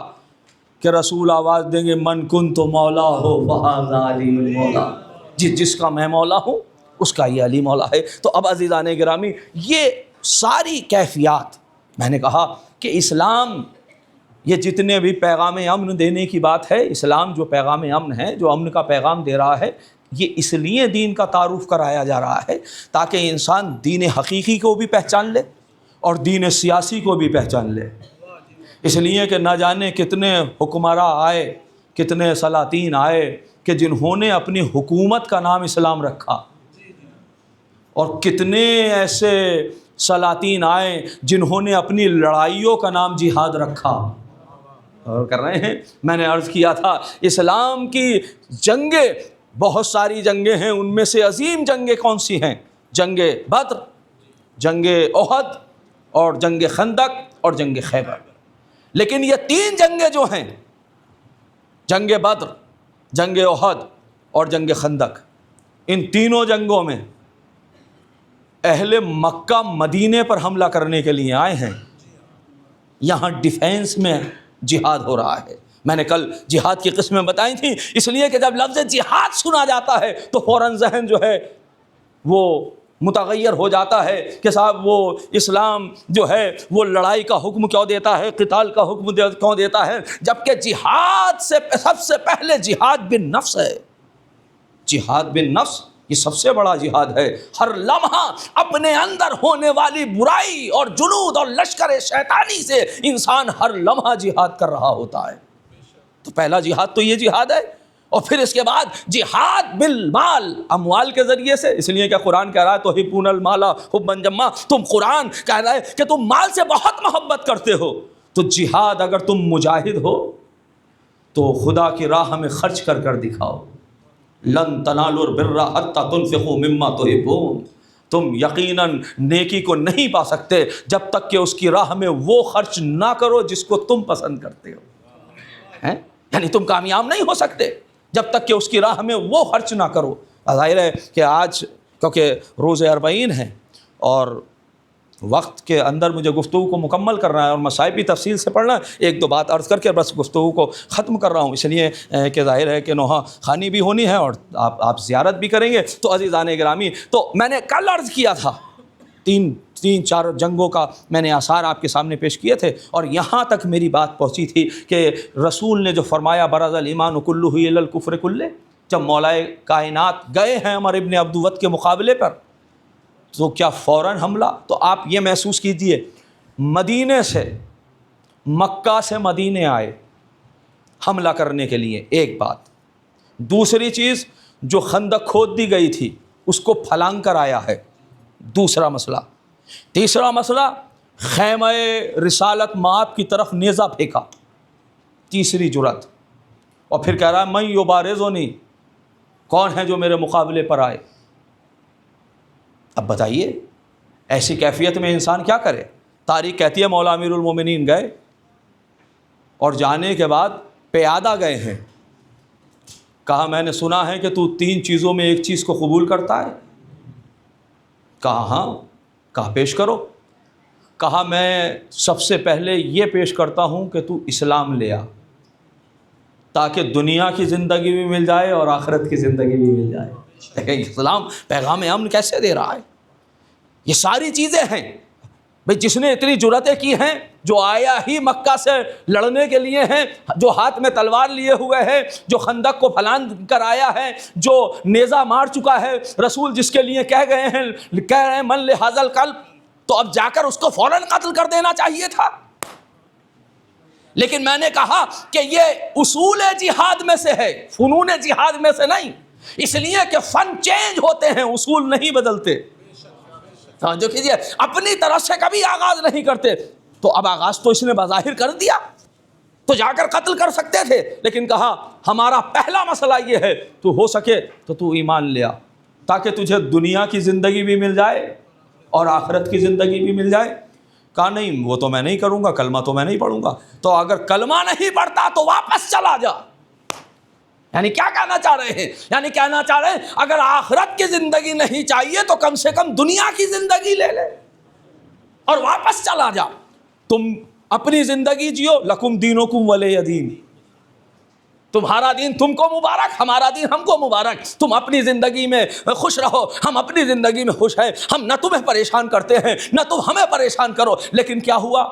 کہ رسول آواز دیں گے من کنت مولا ہو فہذا علی مولا, جس کا میں مولا ہوں اس کا یہ علی مولا ہے. تو اب عزیزان گرامی, یہ ساری کیفیات, میں نے کہا کہ اسلام یہ جتنے بھی پیغام امن دینے کی بات ہے, اسلام جو پیغام امن ہے, جو امن کا پیغام دے رہا ہے, یہ اس لیے دین کا تعارف کرایا جا رہا ہے تاکہ انسان دین حقیقی کو بھی پہچان لے اور دین سیاسی کو بھی پہچان لے. اس لیے کہ نہ جانے کتنے حکمراں آئے, کتنے سلاطین آئے کہ جنہوں نے اپنی حکومت کا نام اسلام رکھا, اور کتنے ایسے سلاطین آئے جنہوں نے اپنی لڑائیوں کا نام جہاد رکھا. اور کر رہے ہیں, میں نے عرض کیا تھا اسلام کی جنگیں بہت ساری جنگیں ہیں, ان میں سے عظیم جنگیں کون سی ہیں؟ جنگ بدر, جنگ احد, اور جنگ خندق, اور جنگ خیبر. لیکن یہ تین جنگیں جو ہیں, جنگ بدر, جنگ احد اور جنگ خندق, ان تینوں جنگوں میں اہل مکہ مدینے پر حملہ کرنے کے لیے آئے ہیں. یہاں ڈیفینس میں جہاد ہو رہا ہے. میں نے کل جہاد کی قسمیں بتائی تھیں, اس لیے کہ جب لفظ جہاد سنا جاتا ہے تو فوراً ذہن جو ہے وہ متغیر ہو جاتا ہے کہ صاحب وہ اسلام جو ہے وہ لڑائی کا حکم کیوں دیتا ہے, قتال کا حکم کیوں دیتا ہے, جبکہ جہاد سے سب سے پہلے جہاد بالنفس ہے. جہاد بالنفس یہ سب سے بڑا جہاد ہے. ہر لمحہ اپنے اندر ہونے والی برائی اور جنود اور لشکر شیطانی سے انسان ہر لمحہ جہاد کر رہا ہوتا ہے. تو پہلا جہاد تو یہ جہاد ہے, اور پھر اس کے بعد جہاد بالمال, اموال کے ذریعے سے. اس لیے کہ قرآن کہہ رہا ہے تحبون المال حبا جما, تم قرآن کہہ رہا ہے کہ تم مال سے بہت محبت کرتے ہو. تو جہاد اگر تم مجاہد ہو تو خدا کی راہ میں خرچ کر کر دکھاؤ. لن تنالوا البر حتى تنفقوا مما تحبون, تم یقیناً نیکی کو نہیں پا سکتے جب تک کہ اس کی راہ میں وہ خرچ نہ کرو جس کو تم پسند کرتے ہو. یعنی تم کامیاب نہیں ہو سکتے جب تک کہ اس کی راہ میں وہ خرچ نہ کرو. ظاہر ہے کہ آج کیونکہ روز 40 ہے اور وقت کے اندر مجھے گفتگو کو مکمل کرنا ہے اور مسائل بھی تفصیل سے پڑھنا ہے, ایک دو بات عرض کر کے بس گفتگو کو ختم کر رہا ہوں. اس لیے کہ ظاہر ہے کہ نوحہ خوانی بھی ہونی ہے اور آپ زیارت بھی کریں گے. تو عزیزان گرامی, تو میں نے کل عرض کیا تھا تین چار جنگوں کا میں نے آثار آپ کے سامنے پیش کیے تھے, اور یہاں تک میری بات پہنچی تھی کہ رسول نے جو فرمایا برز الایمان کلہ الی الکفر کلہ, جب مولائے کائنات گئے ہیں عمر ابن عبدود کے مقابلے پر تو کیا فوراً حملہ؟ تو آپ یہ محسوس کیجئے مدینے سے, مکہ سے مدینے آئے حملہ کرنے کے لیے, ایک بات. دوسری چیز جو خندق کھود دی گئی تھی اس کو پھلانگ کر آیا ہے, دوسرا مسئلہ. تیسرا مسئلہ خیمہ رسالت مآب کی طرف نیزہ پھینکا, تیسری جرات. اور پھر کہہ رہا ہے من یبارزنی, کون ہے جو میرے مقابلے پر آئے؟ اب بتائیے ایسی کیفیت میں انسان کیا کرے؟ تاریخ کہتی ہے مولا امیر المومنین گئے اور جانے کے بعد پیادہ گئے ہیں. کہا میں نے سنا ہے کہ تو 3 چیزوں میں ایک چیز کو قبول کرتا ہے. کہا ہاں. کہا پیش کرو. کہا میں سب سے پہلے یہ پیش کرتا ہوں کہ تو اسلام لے آ تاکہ دنیا کی زندگی بھی مل جائے اور آخرت کی زندگی بھی مل جائے. اسلام پیغام امن کیسے دے رہا ہے؟ یہ ساری چیزیں ہیں بھئی. جس نے اتنی جرتیں کی ہیں, جو آیا ہی مکہ سے لڑنے کے لیے ہیں, جو ہاتھ میں تلوار لیے ہوئے ہے, جو خندق کو پھلانگ کر آیا ہے, جو نیزہ مار چکا ہے, رسول جس کے لیے کہہ رہے ہیں من لہذا القلب, تو اب جا کر اس کو فوراً قتل کر دینا چاہیے تھا. لیکن میں نے کہا کہ یہ اصول جہاد میں سے ہے, فنون جہاد میں سے نہیں. اس لیے کہ فن چینج ہوتے ہیں, اصول نہیں بدلتے. جو کیجئے اپنی طرف سے کبھی آغاز نہیں کرتے. تو اب آغاز تو اس نے بظاہر کر دیا, تو جا کر قتل کر سکتے تھے, لیکن کہا ہمارا پہلا مسئلہ یہ ہے تو ہو سکے تو ایمان لے آ. تاکہ تجھے دنیا کی زندگی بھی مل جائے اور آخرت کی زندگی بھی مل جائے؟ کہا نہیں وہ تو میں نہیں کروں گا، کلمہ تو میں نہیں پڑھوں گا۔ تو اگر کلمہ نہیں پڑھتا تو واپس چلا جا۔ یعنی کیا کہنا چاہ رہے ہیں؟ یعنی کہنا چاہ رہے ہیں اگر آخرت کی زندگی نہیں چاہیے تو کم سے کم دنیا کی زندگی لے لے اور واپس چلا جا۔ تم اپنی زندگی جیو، لکم دینکم ولی دین، تمہارا دین تم کو مبارک، ہمارا دین ہم کو مبارک۔ تم اپنی زندگی میں خوش رہو، ہم اپنی زندگی میں خوش ہیں، ہم نہ تمہیں پریشان کرتے ہیں نہ تم ہمیں پریشان کرو۔ لیکن کیا ہوا؟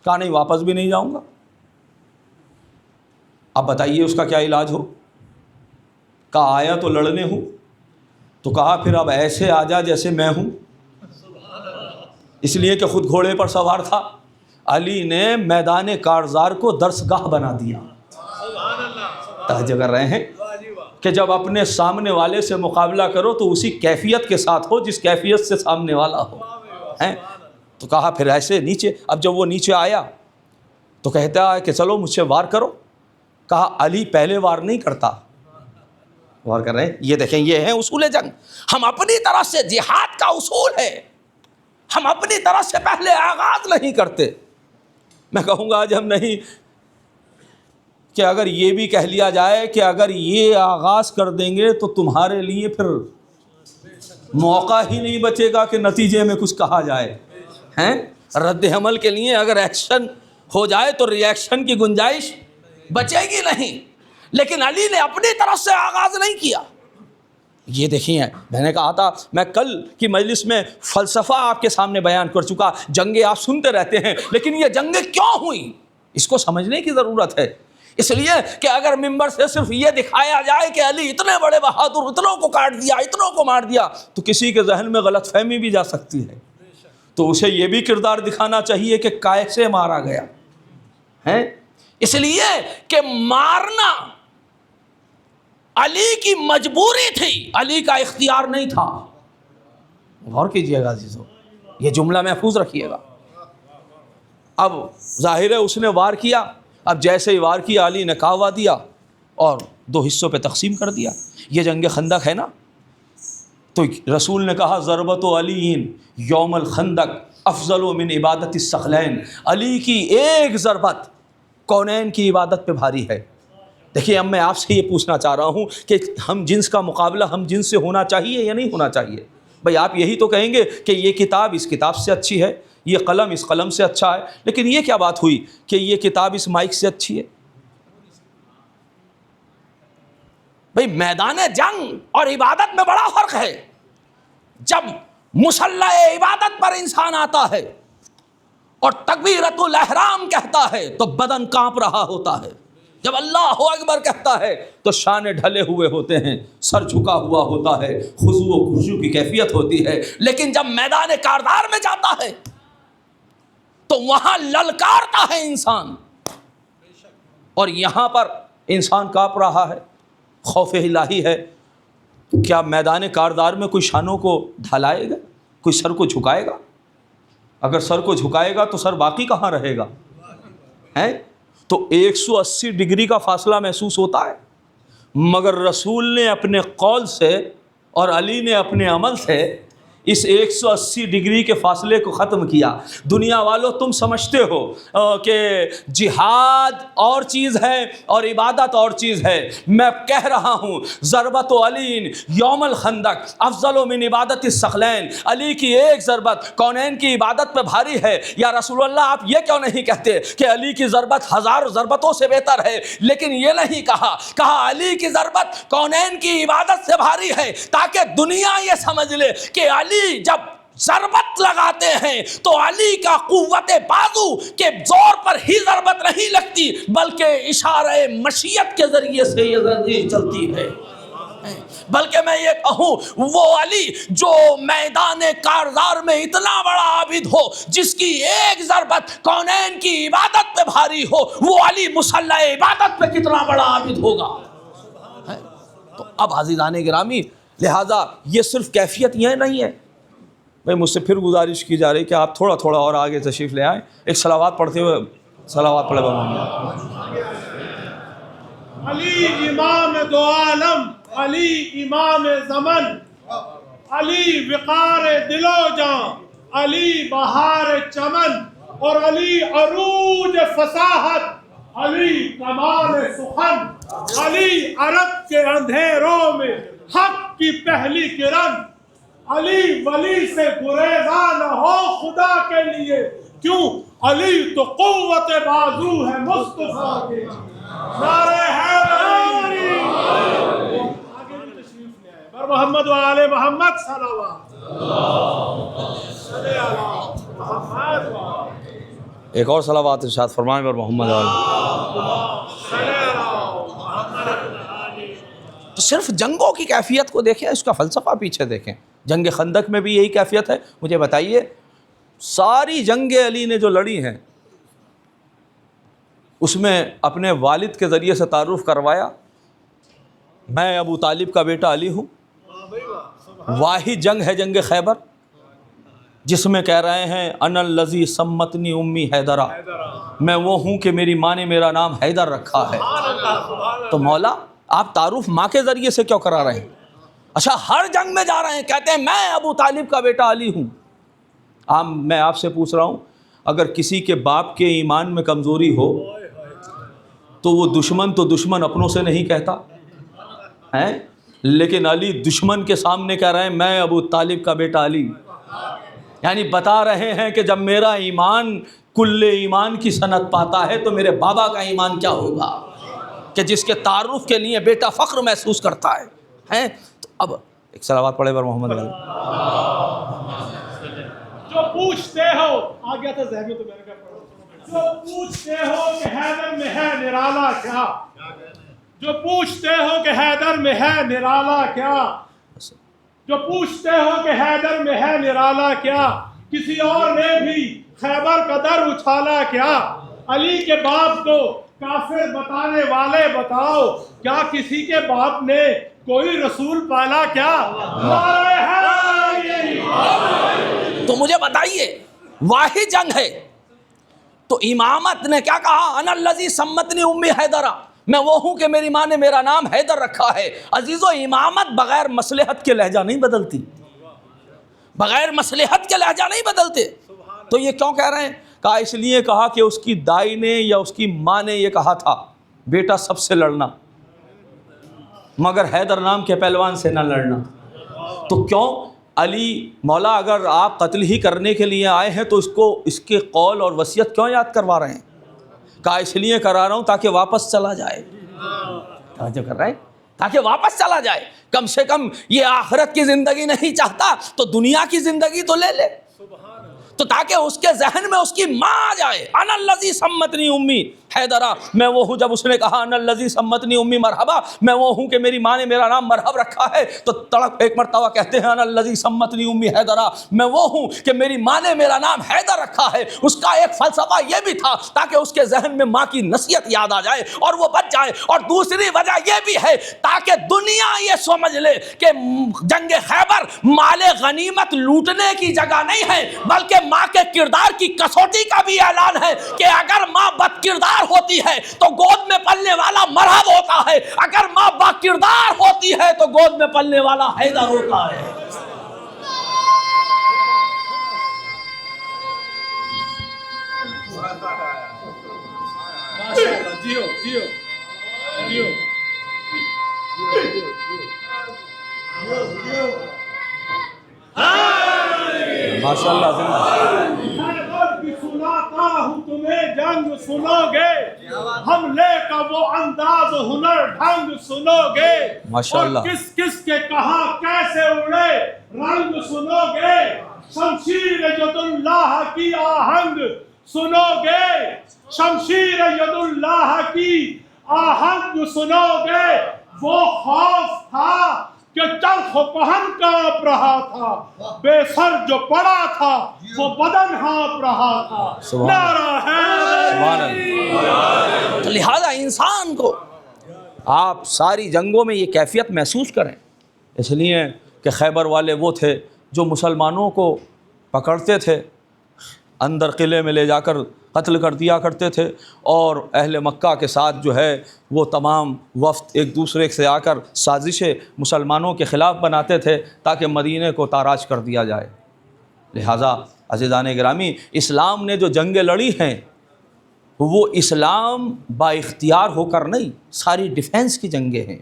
کہا نہیں واپس بھی نہیں جاؤں گا۔ اب بتائیے اس کا کیا علاج ہو؟ کہا آیا تو لڑنے ہوں، تو کہا پھر اب ایسے آ جا جیسے میں ہوں۔ اس لیے کہ خود گھوڑے پر سوار تھا۔ علی نے میدان کارزار کو درسگاہ بنا دیا۔ توجہ کر رہے ہیں کہ جب اپنے سامنے والے سے مقابلہ کرو تو اسی کیفیت کے ساتھ ہو جس کیفیت سے سامنے والا ہو۔ تو کہا پھر ایسے نیچے۔ اب جب وہ نیچے آیا تو کہتا ہے کہ چلو مجھ سے وار کرو۔ کہا علی پہلے وار نہیں کرتا۔ وار کر رہے ہیں، یہ دیکھیں یہ ہے اصول جنگ۔ ہم اپنی طرف سے، جہاد کا اصول ہے، ہم اپنی طرف سے پہلے آغاز نہیں کرتے۔ میں کہوں گا آج ہم نہیں کہ اگر یہ بھی کہہ لیا جائے کہ اگر یہ آغاز کر دیں گے تو تمہارے لیے پھر موقع ہی نہیں بچے گا کہ نتیجے میں کچھ کہا جائے۔ رد عمل کے لیے اگر ایکشن ہو جائے تو ری ایکشن کی گنجائش بچے گی نہیں۔ لیکن علی نے اپنی طرف سے آغاز نہیں کیا۔ یہ دیکھیے میں نے کہا تھا، میں کل کی مجلس میں فلسفہ آپ کے سامنے بیان کر چکا۔ جنگیں آپ سنتے رہتے ہیں، لیکن یہ جنگیں کیوں ہوئیں اس کو سمجھنے کی ضرورت ہے۔ اس لیے کہ اگر ممبر سے صرف یہ دکھایا جائے کہ علی اتنے بڑے بہادر، اتنوں کو کاٹ دیا، اتنوں کو مار دیا، تو کسی کے ذہن میں غلط فہمی بھی جا سکتی ہے۔ تو اسے یہ بھی کردار دکھانا چاہیے کہ کیسے مارا گیا ہے۔ اس لیے کہ مارنا علی کی مجبوری تھی، علی کا اختیار نہیں تھا۔ غور کیجئے گا عزیزو، یہ جملہ محفوظ رکھیے گا۔ اب ظاہر ہے اس نے وار کیا، اب جیسے ہی وار کیا علی نے کعوہ دیا اور 2 حصوں پہ تقسیم کر دیا۔ یہ جنگ خندق ہے نا، تو رسول نے کہا ضربت علی یوم الخندق افضل من عبادت الثقلین، علی کی ایک ضربت کونین کی عبادت پہ بھاری ہے۔ دیکھیے اب میں آپ سے یہ پوچھنا چاہ رہا ہوں کہ ہم جنس کا مقابلہ ہم جنس سے ہونا چاہیے یا نہیں ہونا چاہیے؟ بھئی آپ یہی تو کہیں گے کہ یہ کتاب اس کتاب سے اچھی ہے، یہ قلم اس قلم سے اچھا ہے، لیکن یہ کیا بات ہوئی کہ یہ کتاب اس مائک سے اچھی ہے؟ بھئی میدان جنگ اور عبادت میں بڑا فرق ہے۔ جب مصلی عبادت پر انسان آتا ہے اور تکبیرۃ الاحرام کہتا ہے تو بدن کانپ رہا ہوتا ہے، جب اللہ اکبر کہتا ہے تو شانے ڈھلے ہوئے ہوتے ہیں، سر جھکا ہوا ہوتا ہے، خضوع و خشوع کی کیفیت ہوتی ہے۔ لیکن جب میدان کاردار میں جاتا ہے تو وہاں للکارتا ہے انسان، اور یہاں پر انسان کانپ رہا ہے، خوف الہی ہے۔ کیا میدان کاردار میں کوئی شانوں کو ڈھلائے گا؟ کوئی سر کو جھکائے گا؟ اگر سر کو جھکائے گا تو سر باقی کہاں رہے گا؟ تو 180 ڈگری کا فاصلہ محسوس ہوتا ہے، مگر رسول نے اپنے قول سے اور علی نے اپنے عمل سے اس 180 ڈگری کے فاصلے کو ختم کیا۔ دنیا والوں تم سمجھتے ہو کہ جہاد اور چیز ہے اور عبادت اور چیز ہے۔ میں کہہ رہا ہوں ضربت علی یوم الخندق افضل من عبادت الثقلین، علی کی ایک ضربت کونین کی عبادت پہ بھاری ہے۔ یا رسول اللہ آپ یہ کیوں نہیں کہتے کہ علی کی ضربت 1000 ضربتوں سے بہتر ہے؟ لیکن یہ نہیں کہا علی کی ضربت کونین کی عبادت سے بھاری ہے، تاکہ دنیا یہ سمجھ لے کہ علی جب ضربت لگاتے ہیں تو علی کا قوت بازو کے زور پر ہی ضربت نہیں لگتی، بلکہ اشارہ مشیت کے ذریعے سے یہ ضربت چلتی ہے۔ بلکہ میں یہ کہوں وہ علی جو میدان کارزار میں اتنا بڑا عابد ہو، جس کی ایک ضربت کونین کی عبادت پہ بھاری ہو، وہ علی مصلی عبادت پہ کتنا بڑا عابد ہوگا۔ تو اب عزیزان گرامی، لہٰذا یہ صرف کیفیت یہ نہیں ہے۔ بھائی مجھ سے پھر گزارش کی جا رہی کہ آپ تھوڑا تھوڑا اور آگے تشریف لے آئیں، ایک صلوات پڑھتے ہوئے صلوات پڑھے علی امام دو عالم، علی امام زمن، علی وقار دل و جان، علی بہار چمن، اور علی عروج فصاحت، علی کمال سخن، علی عرب کے اندھیروں میں حق کی پہلی کرن، علی ولی سے گریزاں نہ ہو خدا کے لیے، کیوں علی تو قوت بازو ہے مصطفیٰ کے، نعرہ حیدری۔ آگے بھی تشریف لے آئے، بر محمد و آل محمد صلوات، صلی اللہ محمد و آل ایک اور صلوات ارشاد فرمائیں بر محمد علیہ۔ صلی اللہ محمد علی۔ تو صرف جنگوں کی کیفیت کو دیکھیں، اس کا فلسفہ پیچھے دیکھیں۔ جنگ خندق میں بھی یہی کیفیت ہے۔ مجھے بتائیے، ساری جنگیں علی نے جو لڑی ہیں اس میں اپنے والد کے ذریعے سے تعارف کروایا، میں ابو طالب کا بیٹا علی ہوں۔ واحد جنگ ہے جنگ خیبر، جس میں کہہ رہے ہیں انا الذی سمتنی امی حیدرہ، میں وہ ہوں کہ میری ماں نے میرا نام حیدر رکھا ہے۔ تو مولا آپ تعارف ماں کے ذریعے سے کیوں کرا رہے ہیں؟ اچھا ہر جنگ میں جا رہے ہیں، کہتے ہیں میں ابو طالب کا بیٹا علی ہوں۔ میں آپ سے پوچھ رہا ہوں، اگر کسی کے باپ کے ایمان میں کمزوری ہو تو وہ دشمن تو دشمن اپنوں سے نہیں کہتا ہے، لیکن علی دشمن کے سامنے کہہ رہے ہیں میں ابو طالب کا بیٹا علی، یعنی بتا رہے ہیں کہ جب میرا ایمان کل ایمان کی سند پاتا ہے تو میرے بابا کا ایمان کیا ہوگا، کہ جس کے تعارف کے لیے بیٹا فخر محسوس کرتا ہے۔ تو اب ایک صلوات پڑھے بر محمد علیہ۔ جو پوچھتے ہو، آ گیا تھا ذہن میں تو میں نے کہا پڑھو، جو پوچھتے ہو کہ حیدر میں ہے نرالا کیا، جو پوچھتے ہو کہ حیدر میں ہے نرالا کیا، جو پوچھتے ہو کہ حیدر میں ہے نرالا کیا، کسی اور نے بھی خیبر کا در اچھالا کیا، علی کے باپ کو کافر بتانے والے بتاؤ، کیا کسی کے باپ نے کوئی رسول پالا کیا؟ نعرہ حیدری۔ تو مجھے بتائیے، واحد جنگ ہے تو امامت نے کیا کہا؟ انا الذی سمتنی امی حیدرہ، میں وہ ہوں کہ میری ماں نے میرا نام حیدر رکھا ہے۔ عزیزو، امامت بغیر مصلحت کے لہجہ نہیں بدلتی، بغیر مصلحت کے لہجہ نہیں بدلتے۔ تو یہ کیوں کہہ رہے ہیں؟ کہا اس لیے کہا کہ اس کی دائی نے یا اس کی ماں نے یہ کہا تھا بیٹا سب سے لڑنا مگر حیدر نام کے پہلوان سے نہ لڑنا۔ تو کیوں علی مولا اگر آپ قتل ہی کرنے کے لیے آئے ہیں تو اس کے قول اور وصیت کیوں یاد کروا رہے ہیں؟ کہا اس لیے کرا رہا ہوں تاکہ واپس چلا جائے، توجہ کر رہے ہیں، تاکہ واپس چلا جائے، کم سے کم یہ آخرت کی زندگی نہیں چاہتا تو دنیا کی زندگی تو لے لے، تو تاکہ اس کے ذہن میں اس کی ماں آ جائے۔ انا الذی سمتنی امی حیدرہ، میں وہ ہوں۔ جب اس نے کہا انا الذی سمتنی امی مرحبا، میں وہ ہوں کہ میری ماں نے میرا نام مرحب رکھا ہے، تو تڑپ ایک مرتبہ کہتے ہیں انا الذی سمتنی امی حیدرہ، میں وہ ہوں کہ میری ماں نے میرا نام حیدر رکھا ہے۔ اس کا ایک فلسفہ یہ بھی تھا تاکہ اس کے ذہن میں ماں کی نصیحت یاد آ جائے اور وہ بچ جائے، اور دوسری وجہ یہ بھی ہے تاکہ دنیا یہ سمجھ لے کہ جنگ خیبر مال غنیمت لوٹنے کی جگہ نہیں ہے، بلکہ ماں کے کردار کی کسوٹی کا بھی اعلان ہے کہ اگر ماں بد کردار ہوتی ہے تو گود میں پلنے والا مرحب ہوتا ہے، اگر ماں با کردار ہوتی ہے تو گود میں پلنے والا حیدر ہوتا ہے۔ جیو جیو جیو ماشاءاللہ زندہ سناتا ہوں تمہیں جنگ سنو گے، حملے کا وہ انداز ہنر ڈھنگ سنو گے، ماشاءاللہ، اور کس کس کے کہاں کیسے اڑے رنگ سنو گے، شمشیر ید اللہ کی آہنگ سنو گے، شمشیر ید اللہ کی آہنگ سنو گے، وہ خوف تھا کہ چرخ و پہن کانپ رہا تھا، بے سر جو پڑا تھا وہ بدن ہانپ رہا تھا۔ نعرہ حیدری۔ تو لہذا انسان کو آپ ساری جنگوں میں یہ کیفیت محسوس کریں، اس لیے کہ خیبر والے وہ تھے جو مسلمانوں کو پکڑتے تھے، اندر قلعے میں لے جا کر قتل کر دیا کرتے تھے، اور اہل مکہ کے ساتھ جو ہے وہ تمام وفد ایک دوسرے سے آ کر سازشیں مسلمانوں کے خلاف بناتے تھے تاکہ مدینے کو تاراج کر دیا جائے۔ لہٰذا عزیزان گرامی، اسلام نے جو جنگیں لڑی ہیں وہ اسلام با اختیار ہو کر نہیں، ساری ڈیفینس کی جنگیں ہیں۔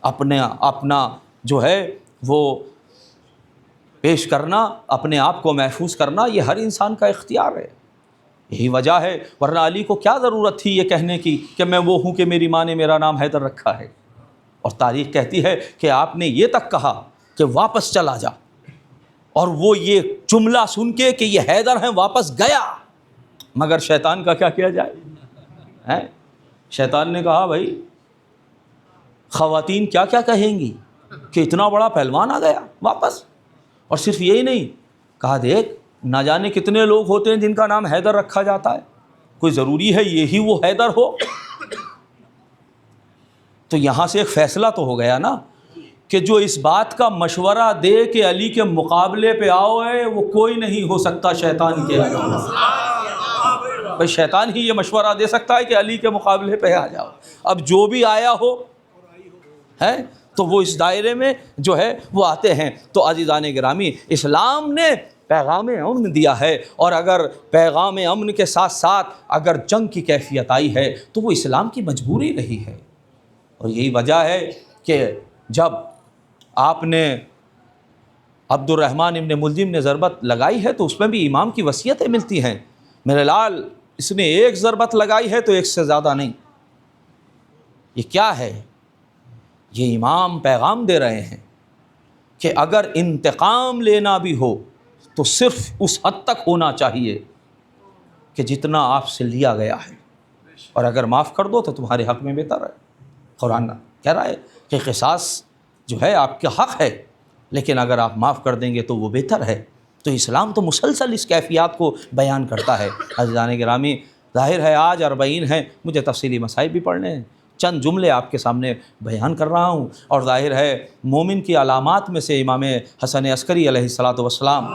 اپنا جو ہے وہ پیش کرنا، اپنے آپ کو محفوظ کرنا، یہ ہر انسان کا اختیار ہے۔ یہی وجہ ہے، ورنہ علی کو کیا ضرورت تھی یہ کہنے کی کہ میں وہ ہوں کہ میری ماں نے میرا نام حیدر رکھا ہے۔ اور تاریخ کہتی ہے کہ آپ نے یہ تک کہا کہ واپس چلا جا، اور وہ یہ جملہ سن کے کہ یہ حیدر ہیں واپس گیا، مگر شیطان کا کیا کیا جائے؟ شیطان نے کہا بھائی خواتین کیا کیا کہیں گی کہ اتنا بڑا پہلوان آ گیا واپس۔ اور صرف یہی نہیں کہا، دیکھ نہ جانے کتنے لوگ ہوتے ہیں جن کا نام حیدر رکھا جاتا ہے، کوئی ضروری ہے یہی وہ حیدر ہو؟ تو یہاں سے ایک فیصلہ تو ہو گیا نا کہ جو اس بات کا مشورہ دے کہ علی کے مقابلے پہ آؤ ہے وہ کوئی نہیں ہو سکتا شیطان کے علاوہ۔ بھائی شیطان ہی یہ مشورہ دے سکتا ہے کہ علی کے مقابلے پہ آ جاؤ۔ اب جو بھی آیا ہو ہے تو وہ اس دائرے میں جو ہے وہ آتے ہیں۔ تو عزیزان گرامی، اسلام نے پیغام امن دیا ہے، اور اگر پیغام امن کے ساتھ ساتھ اگر جنگ کی کیفیت آئی ہے تو وہ اسلام کی مجبوری رہی ہے۔ اور یہی وجہ ہے کہ جب آپ نے عبد الرحمن ابن ملجم نے ضربت لگائی ہے تو اس میں بھی امام کی وصیتیں ملتی ہیں، میرے لال اس نے ایک ضربت لگائی ہے تو ایک سے زیادہ نہیں۔ یہ کیا ہے؟ یہ امام پیغام دے رہے ہیں کہ اگر انتقام لینا بھی ہو تو صرف اس حد تک ہونا چاہیے کہ جتنا آپ سے لیا گیا ہے، اور اگر معاف کر دو تو تمہارے حق میں بہتر ہے۔ قرآن کہہ رہا ہے کہ قصاص جو ہے آپ کا حق ہے، لیکن اگر آپ معاف کر دیں گے تو وہ بہتر ہے۔ تو اسلام تو مسلسل اس کیفیات کو بیان کرتا ہے۔ عزیزان گرامی، ظاہر ہے آج 40 ہیں، مجھے تفصیلی مسائل بھی پڑھنے ہیں، چند جملے آپ کے سامنے بیان کر رہا ہوں۔ اور ظاہر ہے مومن کی علامات میں سے امام حسن عسکری علیہ الصلاۃ والسلام،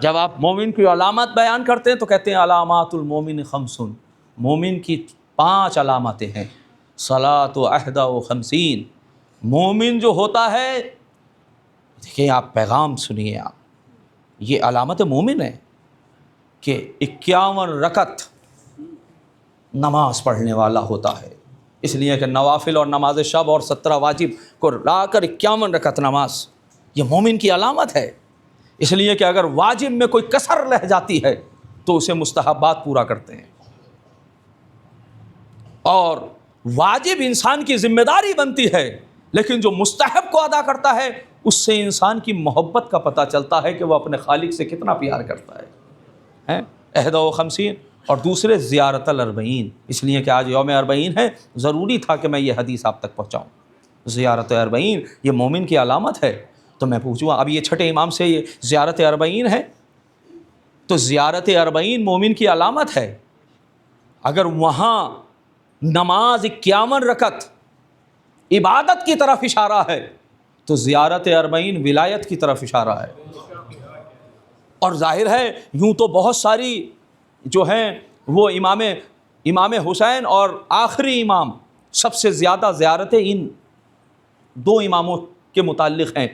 جب آپ مومن کی علامات بیان کرتے ہیں تو کہتے ہیں علامات المومن 5، مومن کی 5 علامتیں ہیں۔ صلاۃ و عہدہ و 50، مومن جو ہوتا ہے، دیکھیں آپ پیغام سنیے، آپ یہ علامت مومن ہے کہ 51 رکعت نماز پڑھنے والا ہوتا ہے، اس لیے کہ نوافل اور نماز شب اور 17 واجب کو لا کر 51 رکعت نماز، یہ مومن کی علامت ہے۔ اس لیے کہ اگر واجب میں کوئی کسر رہ جاتی ہے تو اسے مستحبات پورا کرتے ہیں، اور واجب انسان کی ذمہ داری بنتی ہے، لیکن جو مستحب کو ادا کرتا ہے اس سے انسان کی محبت کا پتہ چلتا ہے کہ وہ اپنے خالق سے کتنا پیار کرتا ہے۔ عہدہ و 50 اور دوسرے زیارت الاربعین، اس لیے کہ آج یوم 40 ہے، ضروری تھا کہ میں یہ حدیث آپ تک پہنچاؤں۔ زیارت 40 یہ مومن کی علامت ہے۔ تو میں پوچھوں اب یہ چھٹے امام سے یہ زیارت 40 ہے، تو زیارت 40 مومن کی علامت ہے۔ اگر وہاں نماز 51 رکعت عبادت کی طرف اشارہ ہے تو زیارت 40 ولایت کی طرف اشارہ ہے۔ اور ظاہر ہے یوں تو بہت ساری جو ہیں وہ امام حسین اور آخری امام سب سے زیادہ زیارتیں ان 2 اماموں کے متعلق ہیں،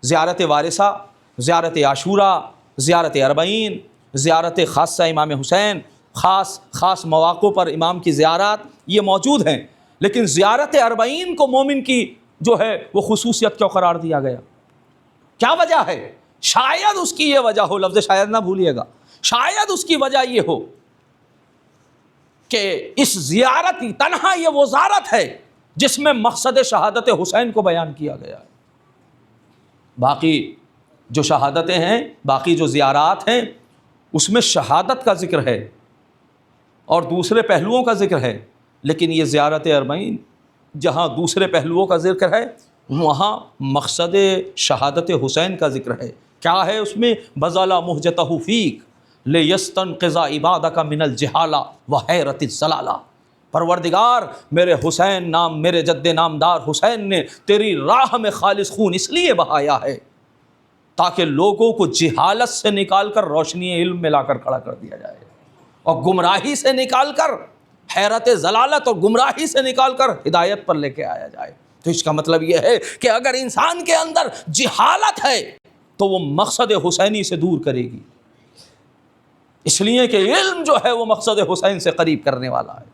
زیارت وارثہ، زیارت عاشوراء، زیارت 40، زیارت خاصہ امام حسین، خاص مواقع پر امام کی زیارات یہ موجود ہیں۔ لیکن زیارت 40 کو مومن کی جو ہے وہ خصوصیت کیوں قرار دیا گیا؟ کیا وجہ ہے؟ شاید اس کی یہ وجہ ہو، لفظ شاید نہ بھولیے گا، شاید اس کی وجہ یہ ہو کہ اس زیارت تنہا یہ وہ زیارت ہے جس میں مقصد شہادت حسین کو بیان کیا گیا ہے۔ باقی جو شہادتیں ہیں، باقی جو زیارات ہیں اس میں شہادت کا ذکر ہے اور دوسرے پہلوؤں کا ذکر ہے، لیکن یہ زیارت 40 جہاں دوسرے پہلوؤں کا ذکر ہے وہاں مقصد شہادت حسین کا ذکر ہے۔ کیا ہے اس میں؟ بذل مہجتہ فیک لیستنقذ عبادک من الجہالہ وحیرۃ الضلالہ، پروردگار میرے حسین نام، میرے جد نامدار حسین نے تیری راہ میں خالص خون اس لیے بہایا ہے تاکہ لوگوں کو جہالت سے نکال کر روشنی علم میں لا کر کھڑا کر دیا جائے، اور گمراہی سے نکال کر، حیرت ضلالت اور گمراہی سے نکال کر ہدایت پر لے کے آیا جائے۔ تو اس کا مطلب یہ ہے کہ اگر انسان کے اندر جہالت ہے تو وہ مقصد حسینی سے دور کرے گی، اس لیے کہ علم جو ہے وہ مقصد حسین سے قریب کرنے والا ہے۔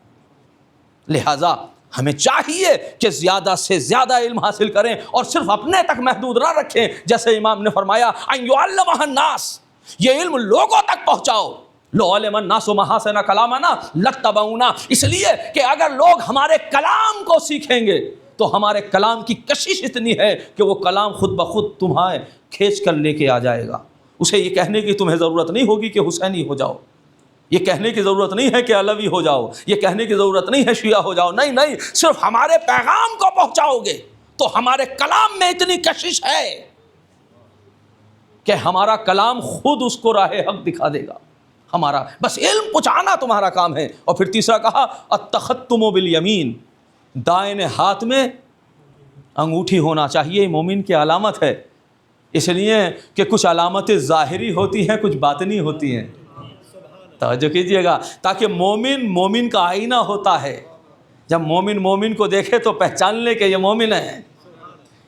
لہٰذا ہمیں چاہیے کہ زیادہ سے زیادہ علم حاصل کریں اور صرف اپنے تک محدود نہ رکھیں، جیسے امام نے فرمایا ان یعلمہ الناس، یہ علم لوگوں تک پہنچاؤ۔ لو علم الناس محاسن کلامنا لاتبعونا، اس لیے کہ اگر لوگ ہمارے کلام کو سیکھیں گے تو ہمارے کلام کی کشش اتنی ہے کہ وہ کلام خود بخود تمہیں کھینچ کر لے کے آ جائے گا۔ اسے یہ کہنے کی تمہیں ضرورت نہیں ہوگی کہ حسینی ہو جاؤ، یہ کہنے کی ضرورت نہیں ہے کہ علوی ہو جاؤ، یہ کہنے کی ضرورت نہیں ہے شیعہ ہو جاؤ، نہیں نہیں، صرف ہمارے پیغام کو پہنچاؤ گے تو ہمارے کلام میں اتنی کشش ہے کہ ہمارا کلام خود اس کو راہ حق دکھا دے گا۔ ہمارا بس علم پہنچانا تمہارا کام ہے۔ اور پھر تیسرا کہا التختم بالیمین، دائیں ہاتھ میں انگوٹھی ہونا چاہیے، مومن کی علامت ہے، اس لیے کہ کچھ علامتیں ظاہری ہوتی ہیں، کچھ باطنی ہوتی ہیں، توجہ کیجئے گا، تاکہ مومن کا آئینہ ہوتا ہے، جب مومن کو دیکھے تو پہچان لے کہ یہ مومن ہے۔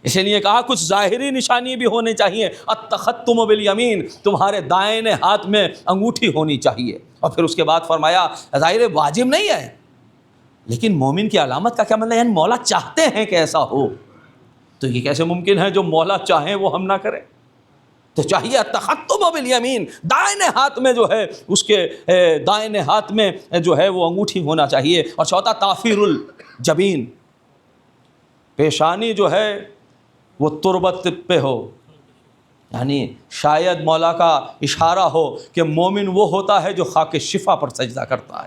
اس لیے کہا کچھ ظاہری نشانی بھی ہونی چاہیے، التختم بالیمین، تمہارے دائیں ہاتھ میں انگوٹھی ہونی چاہیے۔ اور پھر اس کے بعد فرمایا ظاہر واجب نہیں ہے، لیکن مومن کی علامت کا کیا مطلب ہے؟ یعنی مولا چاہتے ہیں کہ ایسا ہو، تو یہ کیسے ممکن ہے جو مولا چاہیں وہ ہم نہ کریں؟ تو چاہیے التختم بالیمین، دائیں ہاتھ میں جو ہے اس کے دائیں ہاتھ میں جو ہے وہ انگوٹھی ہونا چاہیے۔ اور چوتھا تعفیر الجبین، پیشانی جو ہے وہ تربت پہ ہو، یعنی شاید مولا کا اشارہ ہو کہ مومن وہ ہوتا ہے جو خاک شفا پر سجدہ کرتا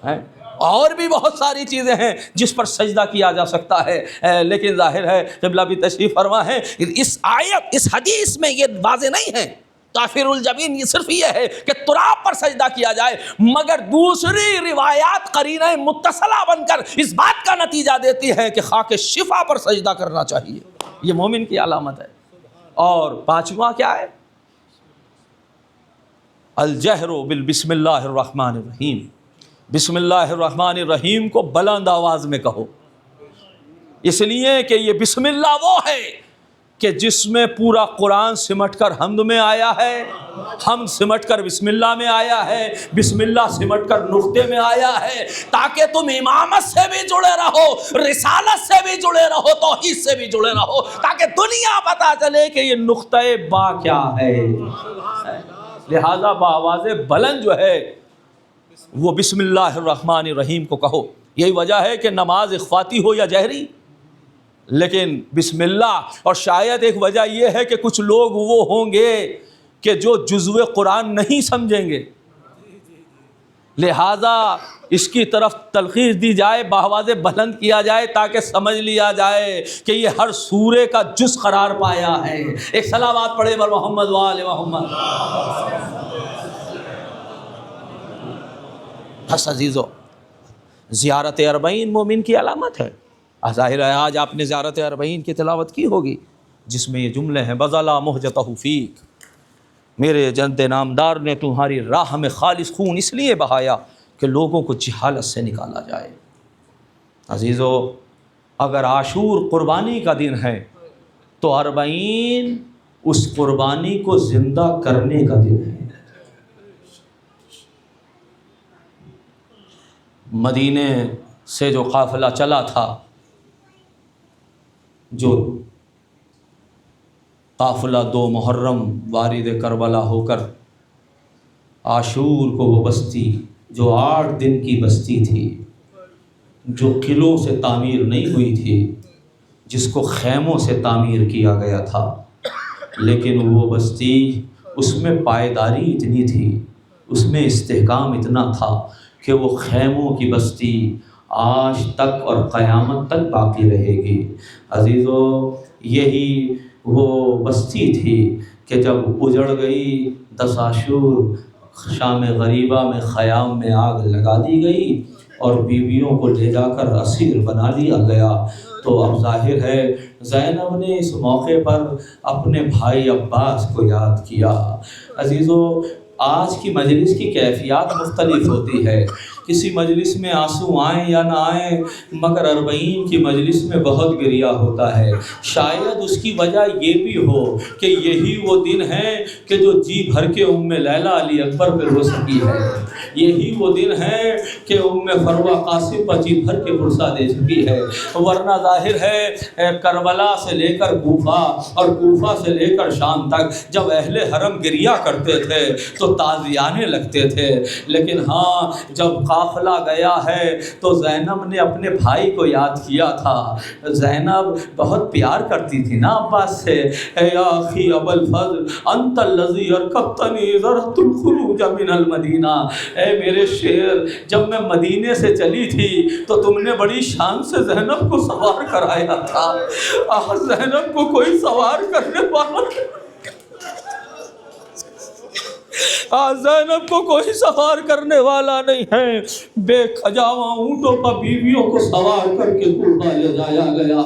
ہے۔ اور بھی بہت ساری چیزیں ہیں جس پر سجدہ کیا جا سکتا ہے، لیکن ظاہر ہے قبلہ بھی تشریف فرما ہے، اس آیت اس حدیث میں یہ واضح نہیں ہے۔ تعفیر الجبین یہ صرف یہ ہے کہ تراب پر سجدہ کیا جائے، مگر دوسری روایات قرینہ متصلہ بن کر اس بات کا نتیجہ دیتی ہے کہ خاک شفا پر سجدہ کرنا چاہیے، یہ مومن کی علامت ہے۔ اور پانچواں کیا ہے؟ الجہر بالبسم اللہ الرحمن الرحیم، بسم اللہ الرحمن الرحیم کو بلند آواز میں کہو، اس لیے کہ یہ بسم اللہ وہ ہے کہ جس میں پورا قرآن سمٹ کر حمد میں آیا ہے، حمد سمٹ کر بسم اللہ میں آیا ہے، بسم اللہ سمٹ کر نقطے میں آیا ہے، تاکہ تم امامت سے بھی جڑے رہو، رسالت سے بھی جڑے رہو، توحید سے بھی جڑے رہو، تاکہ دنیا پتہ چلے کہ یہ نقطہ با کیا ہے۔ لہذا بآواز بلند جو ہے وہ بسم اللہ الرحمن الرحیم کو کہو۔ یہی وجہ ہے کہ نماز اخفاتی ہو یا جہری، لیکن بسم اللہ، اور شاید ایک وجہ یہ ہے کہ کچھ لوگ وہ ہوں گے کہ جو جزو قرآن نہیں سمجھیں گے، لہذا اس کی طرف تلخیص دی جائے، بآواز بلند کیا جائے تاکہ سمجھ لیا جائے کہ یہ ہر سورے کا جز قرار پایا ہے۔ ایک صلوات پڑھے بر محمد و آل محمد۔ بس عزیزو، زیارت اربعین مومن کی علامت ہے۔ ظاہر ہے آج آپ نے زیارت اربعین کی تلاوت کی ہوگی جس میں یہ جملے ہیں بذلا مہجتہ فیک، میرے جد نامدار نے تمہاری راہ میں خالص خون اس لیے بہایا کہ لوگوں کو جہالت سے نکالا جائے۔ عزیزو، اگر عاشور قربانی کا دن ہے تو اربعین اس قربانی کو زندہ کرنے کا دن ہے۔ مدینے سے جو قافلہ چلا تھا، جو قافلہ 2 محرم وارد کربلا ہو کر عاشور کو وہ بستی جو 8 دن کی بستی تھی، جو قلعوں سے تعمیر نہیں ہوئی تھی، جس کو خیموں سے تعمیر کیا گیا تھا، لیکن وہ بستی، اس میں پائیداری اتنی تھی، اس میں استحکام اتنا تھا کہ وہ خیموں کی بستی آج تک اور قیامت تک باقی رہے گی۔ عزیزو، یہی وہ بستی تھی کہ جب اجڑ گئی 10 عاشور، شام غریبہ میں خیام میں آگ لگا دی گئی، اور بیویوں کو لے جا کر اسیر بنا لیا گیا۔ تو اب ظاہر ہے زینب نے اس موقع پر اپنے بھائی عباس کو یاد کیا۔ عزیزو، آج کی مجلس کی کیفیات مختلف ہوتی ہے، کسی مجلس میں آنسو آئیں یا نہ آئیں، مگر اربعین کی مجلس میں بہت گریہ ہوتا ہے۔ شاید اس کی وجہ یہ بھی ہو کہ یہی وہ دن ہے کہ جو جی بھر کے ام لیلہ علی اکبر پہ رو سکی ہے، یہی وہ دن ہے کہ ام فروہ قاسم پر جی بھر کے پرسہ دے چکی ہے۔ ورنہ ظاہر ہے کربلا سے لے کر کوفہ اور کوفہ سے لے کر شام تک جب اہل حرم گریہ کرتے تھے تو تعزیانے لگتے تھے، لیکن ہاں جب قافلہ گیا ہے تو زینب نے اپنے بھائی کو یاد کیا تھا۔ زینب بہت پیار کرتی تھی نا عباس سے۔ اے آخی ابو الفضل انت الذی ارکبتنی ذرت الخروج من المدینہ، اے میرے شیر، جب میں مدینے سے چلی تھی تو تم نے بڑی شان سے زینب کو سوار کرایا تھا۔ زینب کو کوئی سوار کرنے والا، زینب کو کوئی سوار کرنے والا نہیں ہے۔ بے کھجاواں اونٹوں پر بیویوں کو سوار کر کے کوفہ لے جایا گیا،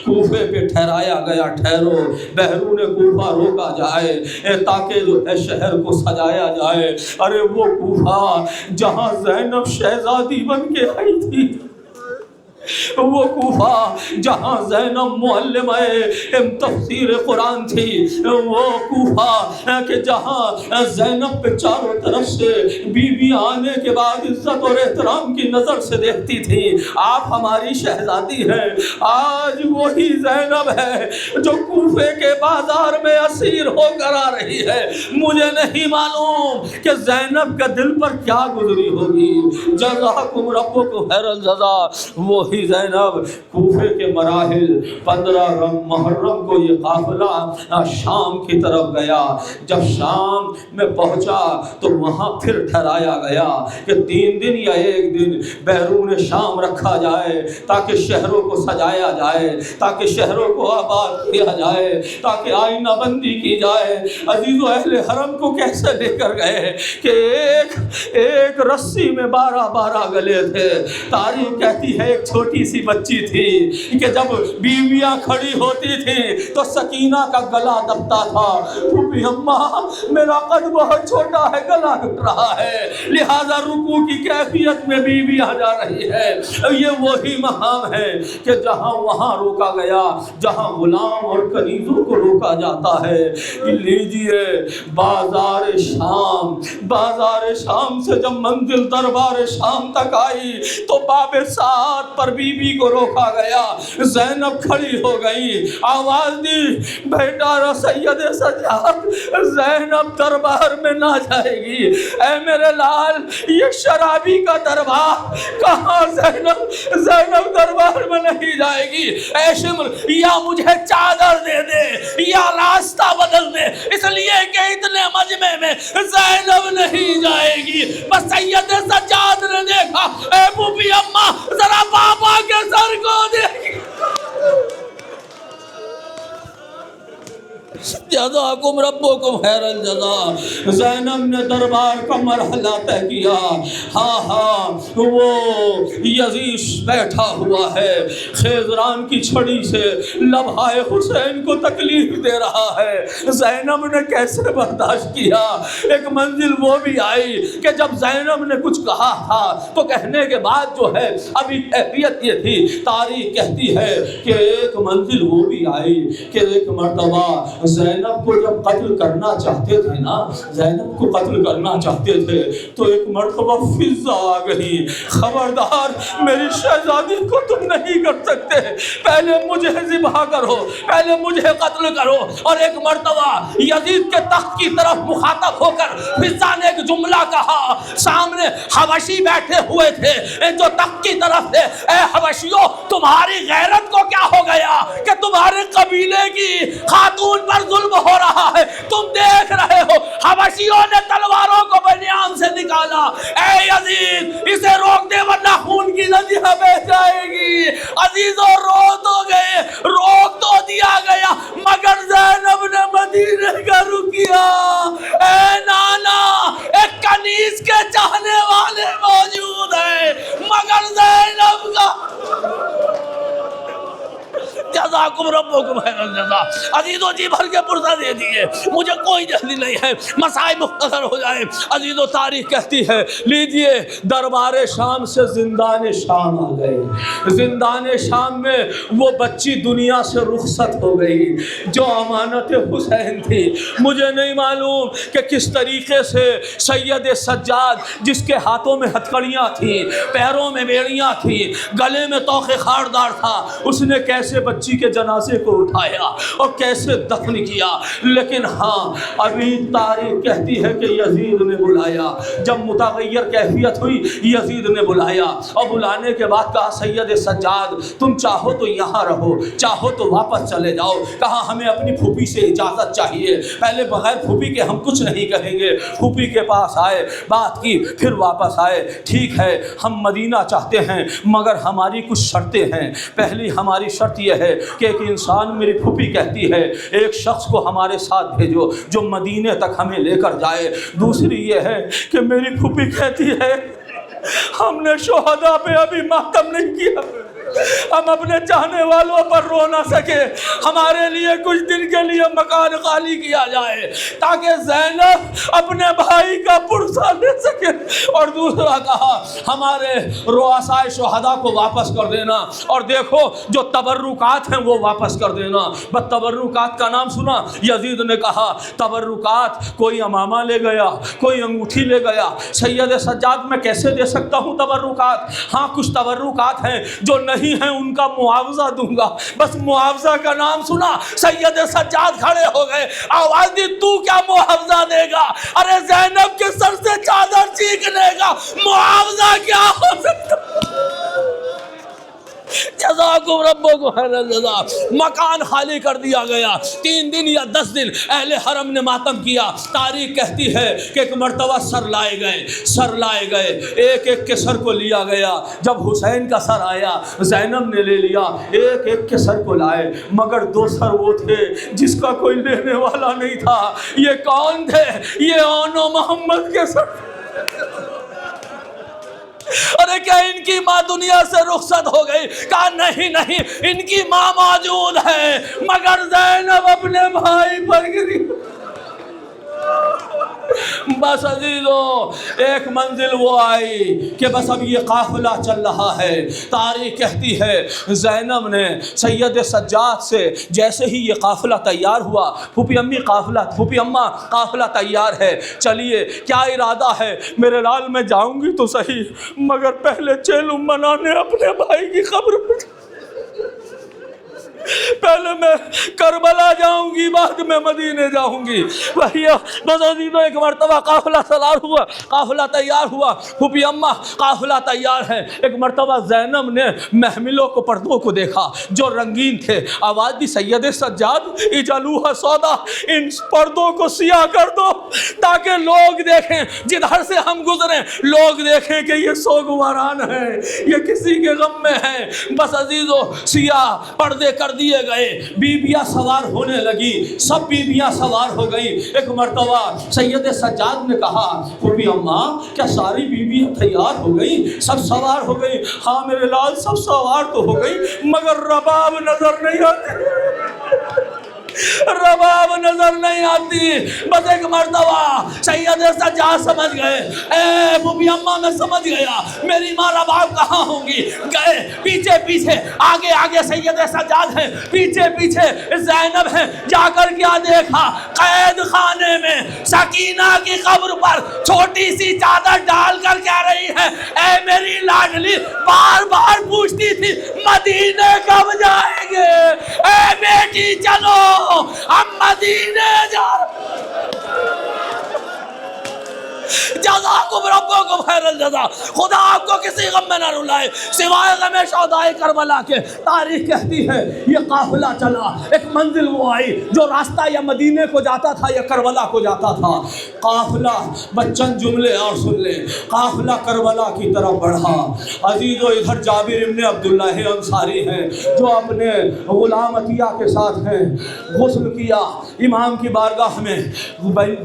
کوفے پہ ٹھہرایا گیا۔ ٹھہرو، بحرون کوفہ روکا جائے تاکہ جو ہے شہر کو سجایا جائے۔ ارے وہ کوفہ جہاں زینب شہزادی بن کے آئی تھی، وہ کوفہ جہاں زینب معلمہ تفسیر قرآن تھی، وہ کوفہ کہ جہاں زینب پہ چاروں طرف سے بیوی آنے کے بعد عزت اور احترام کی نظر سے دیکھتی تھی۔ آپ ہماری شہزادی ہیں۔ آج وہی زینب ہے جو کوفے کے بازار میں اسیر ہو کر آ رہی ہے۔ مجھے نہیں معلوم کہ زینب کا دل پر کیا گزری ہوگی۔ جزاکم ربکم خیر الجزا۔ وہی زینب کوفے کے مراحل 15 محرم کو یہ قافلہ شام کی طرف گیا۔ جب شام میں پہنچا تو وہاں پھر ٹھہرایا گیا کہ 3 دن یا 1 دن بیرون شام رکھا جائے تاکہ شہروں کو سجایا جائے، تاکہ شہروں کو آباد کیا جائے، تاکہ آئینہ بندی کی جائے۔ عزیزو، اہل حرم کو کیسے لے کر گئے کہ ایک رسی میں 12 گلے تھے۔ تاریخ کہتی ہے ایک چھوٹی سی بچی تھی کہ جب بیویاں کھڑی ہوتی تھی تو سکینہ کا گلا دبتا تھا۔ پھوپھی اماں، میرا قد بہت چھوٹا ہے، گلا دب رہا ہے، لہذا رکوع کی کیفیت میں بیوی آ جا رہی ہے۔ یہ وہی مقام ہے کہ جہاں وہاں روکا گیا جہاں غلام اور کنیزوں کو روکا جاتا ہے۔ لیجئے بازار شام سے جب منزل دربار شام تک آئی تو باب سعد پر بی بی کو روکا گیا۔ زینب کھڑی ہو گئی، آواز دی، بیٹا سید سجاد، زینب دربار میں نہ جائے گی۔ اے میرے لال، یہ شرابی کا دربار کہاں؟ زینب دربار میں نہیں جائے گی۔ اے شمر، یا مجھے چادر دے دے یا راستہ بدل دے، اس لیے کہ اتنے مجمع میں زینب نہیں جائے گی۔ بس سید سجاد نے دیکھا، اے پھوپھی اماں ذرا بابا کے سر کو دیکھ۔ جزاکم ربکم خیر الجزا۔ زینب نے دربار کا مرحلہ طے کیا۔ ہاں وہ یزید بیٹھا ہوا ہے، خیزران کی چھڑی سے لبہائے حسین کو تکلیف دے رہا ہے۔ زینب نے کیسے برداشت کیا؟ ایک منزل وہ بھی آئی کہ جب زینب نے کچھ کہا تھا تو کہنے کے بعد جو ہے ابھی کیفیت یہ تھی، تاریخ کہتی ہے کہ ایک منزل وہ بھی آئی کہ ایک مرتبہ زینب کو جب قتل کرنا چاہتے تھے نا، زینب کو قتل کرنا چاہتے تھے تو ایک مرتبہ فضا آ گئی، خبردار میری شہزادی کو تم نہیں کر سکتے، پہلے مجھے ذبح کرو، پہلے مجھے قتل کرو۔ اور ایک مرتبہ یزید کے تخت کی طرف مخاطب ہو کر فضا نے ایک جملہ کہا، سامنے حبشی بیٹھے ہوئے تھے جو تخت کی طرف تھے، اے حبشیوں، تمہاری غیرت کو کیا ہو گیا کہ تمہارے قبیلے کی خاتون پر ظلم ہو رہا ہے، تم دیکھ رہے ہو۔ حبشیوں نے تلواروں کو بنیان سے نکالا، اے یزید اسے روک دے ورنہ خون کی ندیاں بہہ جائے گی۔ عزیزوں، روک تو گئے، روک تو دیا گیا، مگر زینب نے مدینے کا رخ کیا۔ اے نانا، ایک کنیز کے چاہنے والے موجود ہیں مگر جزاکم ربکم خیر الجزا۔ عزیزو جی بھر کے پرزہ دے دیے، مجھے کوئی جلدی نہیں ہے، مسائل مختصر ہو جائے۔ عزیزو تاریخ کہتی ہے، لیجئے دربار شام سے زندان شام آ گئے۔ زندان شام میں وہ بچی دنیا سے رخصت ہو گئی جو امانت حسین تھی۔ مجھے نہیں معلوم کہ کس طریقے سے سید سجاد، جس کے ہاتھوں میں ہتھکڑیاں تھیں، پیروں میں بیڑیاں تھیں، گلے میں طوق خاردار تھا، اس نے کیسے بچی کے جنازے کو اٹھایا اور کیسے دفن کیا۔ لیکن ہاں ابھی تاریخ کہتی ہے کہ یزید نے بلایا، جب متغیر کیفیت ہوئی یزید نے بلایا، اور بلانے کے بعد کہا سید سجاد تم چاہو تو یہاں رہو، چاہو تو واپس چلے جاؤ۔ کہا ہمیں اپنی پھوپھی سے اجازت چاہیے، پہلے بغیر پھوپھی کے ہم کچھ نہیں کہیں گے۔ پھوپھی کے پاس آئے، بات کی، پھر واپس آئے۔ ٹھیک ہے ہم مدینہ چاہتے ہیں مگر ہماری کچھ شرطیں ہیں۔ پہلی ہماری شرط یہ ہے کہ ایک انسان، میری پھوپھی کہتی ہے ایک شخص کو ہمارے ساتھ بھیجو جو مدینے تک ہمیں لے کر جائے۔ دوسری یہ ہے کہ میری پھوپھی کہتی ہے ہم نے شہداء پہ ابھی ماتم نہیں کیا، ہم اپنے چاہنے والوں پر رو نہ سکے، ہمارے لیے کچھ دن کے لیے مکان خالی کیا جائے تاکہ زینب اپنے بھائی کا پرسہ لے سکے۔ اور دوسرا کہا ہمارے رؤساء شہداء کو واپس کر دینا، اور دیکھو جو تبرکات ہیں وہ واپس کر دینا۔ بس تبرکات کا نام سنا، یزید نے کہا تبرکات، کوئی امامہ لے گیا، کوئی انگوٹھی لے گیا۔ سید سجاد میں کیسے دے سکتا ہوں تبرکات؟ ہاں کچھ تبرکات ہیں جو نہیں ہیں ان کا معاوضہ دوں گا۔ بس معاوضہ کا نام سنا، سید سجاد کھڑے ہو گئے، آواز دی تو کیا معاوضہ دے گا؟ ارے زینب کے سر سے چادر چیکنے گا، معاوضہ کیا ہو سکتا؟ جزاکم ربکم خیر الجزا۔ مکان خالی کر دیا گیا۔ 3 دن یا 10 دن اہل حرم نے ماتم کیا۔ تاریخ کہتی ہے کہ ایک مرتبہ سر لائے گئے، ایک ایک کے سر کو لیا گیا۔ جب حسین کا سر آیا زینب نے لے لیا، ایک ایک کے سر کو لائے، مگر 2 سر وہ تھے جس کا کوئی لینے والا نہیں تھا۔ یہ کون تھے؟ یہ اون و محمد کے سر۔ ارے کیا ان کی ماں دنیا سے رخصت ہو گئی؟ کہا نہیں، ان کی ماں موجود ہے مگر زینب اپنے بھائی پر گری۔ بس عزیزو ایک منزل وہ آئی کہ بس اب یہ قافلہ چل رہا ہے۔ تاریخ کہتی ہے زینب نے سید سجاد سے جیسے ہی یہ قافلہ تیار ہوا، پھوپھی اماں قافلہ تیار ہے، چلیے کیا ارادہ ہے؟ میرے لال میں جاؤں گی تو صحیح مگر پہلے چیلم منانے اپنے بھائی کی خبر پر، پہلے میں کربلا جاؤں گی بعد میں مدینے جاؤں گی۔ بس عزیزو ایک مرتبہ قافلہ تیار ہوا، پھوپھی اماں قافلہ تیار ہے۔ ایک مرتبہ زینب نے محملوں کو، پردوں کو دیکھا جو رنگین تھے، آواز دی سید سجاد اجعلوها سودا، ان پردوں کو سیاہ کر دو تاکہ لوگ دیکھیں، جدھر سے ہم گزریں لوگ دیکھیں کہ یہ سوگواران ہے، یہ کسی کے غم میں ہے۔ بس عزیزو سیاہ پردے کر دیے گئے، بیبیاں سوار ہونے لگی، سب بیبیاں سوار ہو گئی۔ ایک مرتبہ سید سجاد نے کہا پھوپھی اماں کیا ساری بیبیاں تیار ہو گئی؟ سب سوار ہو گئی؟ ہاں میرے لال سب سوار تو ہو گئی مگر رباب نظر نہیں آتی۔ بس ایک مرتبہ سید سجاد سمجھ گئے، اے پھوپھی اماں میں سمجھ گیا میری ماں رباب کہاں ہوں گی۔ گئے پیچھے، آگے سید سجاد ہیں، پیچھے زینب ہیں۔ جا کر کیا دیکھا؟ قید خانے میں سکینہ کی قبر پر چھوٹی سی چادر ڈال کر کہہ رہی ہے اے میری لاڈلی، بار پوچھتی تھی مدینے کب جائیں گے؟ اے بیٹی چلو ہم مدینے جا رہے۔ جزاکم ربکم خیر الجزا۔ خدا آپ کو کسی غم میں نہ رلائے سوائے غم شہداء کربلا کے۔ تاریخ کہتی ہے یہ قافلہ چلا، ایک منزل وہ آئی جو راستہ یا مدینے کو جاتا تھا یا کربلا کو جاتا تھا۔ قافلہ بچن جملے اور سن لیں، قافلہ کربلا کی طرف بڑھا۔ عزیزو ادھر جابر ابن عبداللہ انصاری ہیں جو اپنے غلام عطیہ کے ساتھ ہیں، غسل کیا امام کی بارگاہ میں،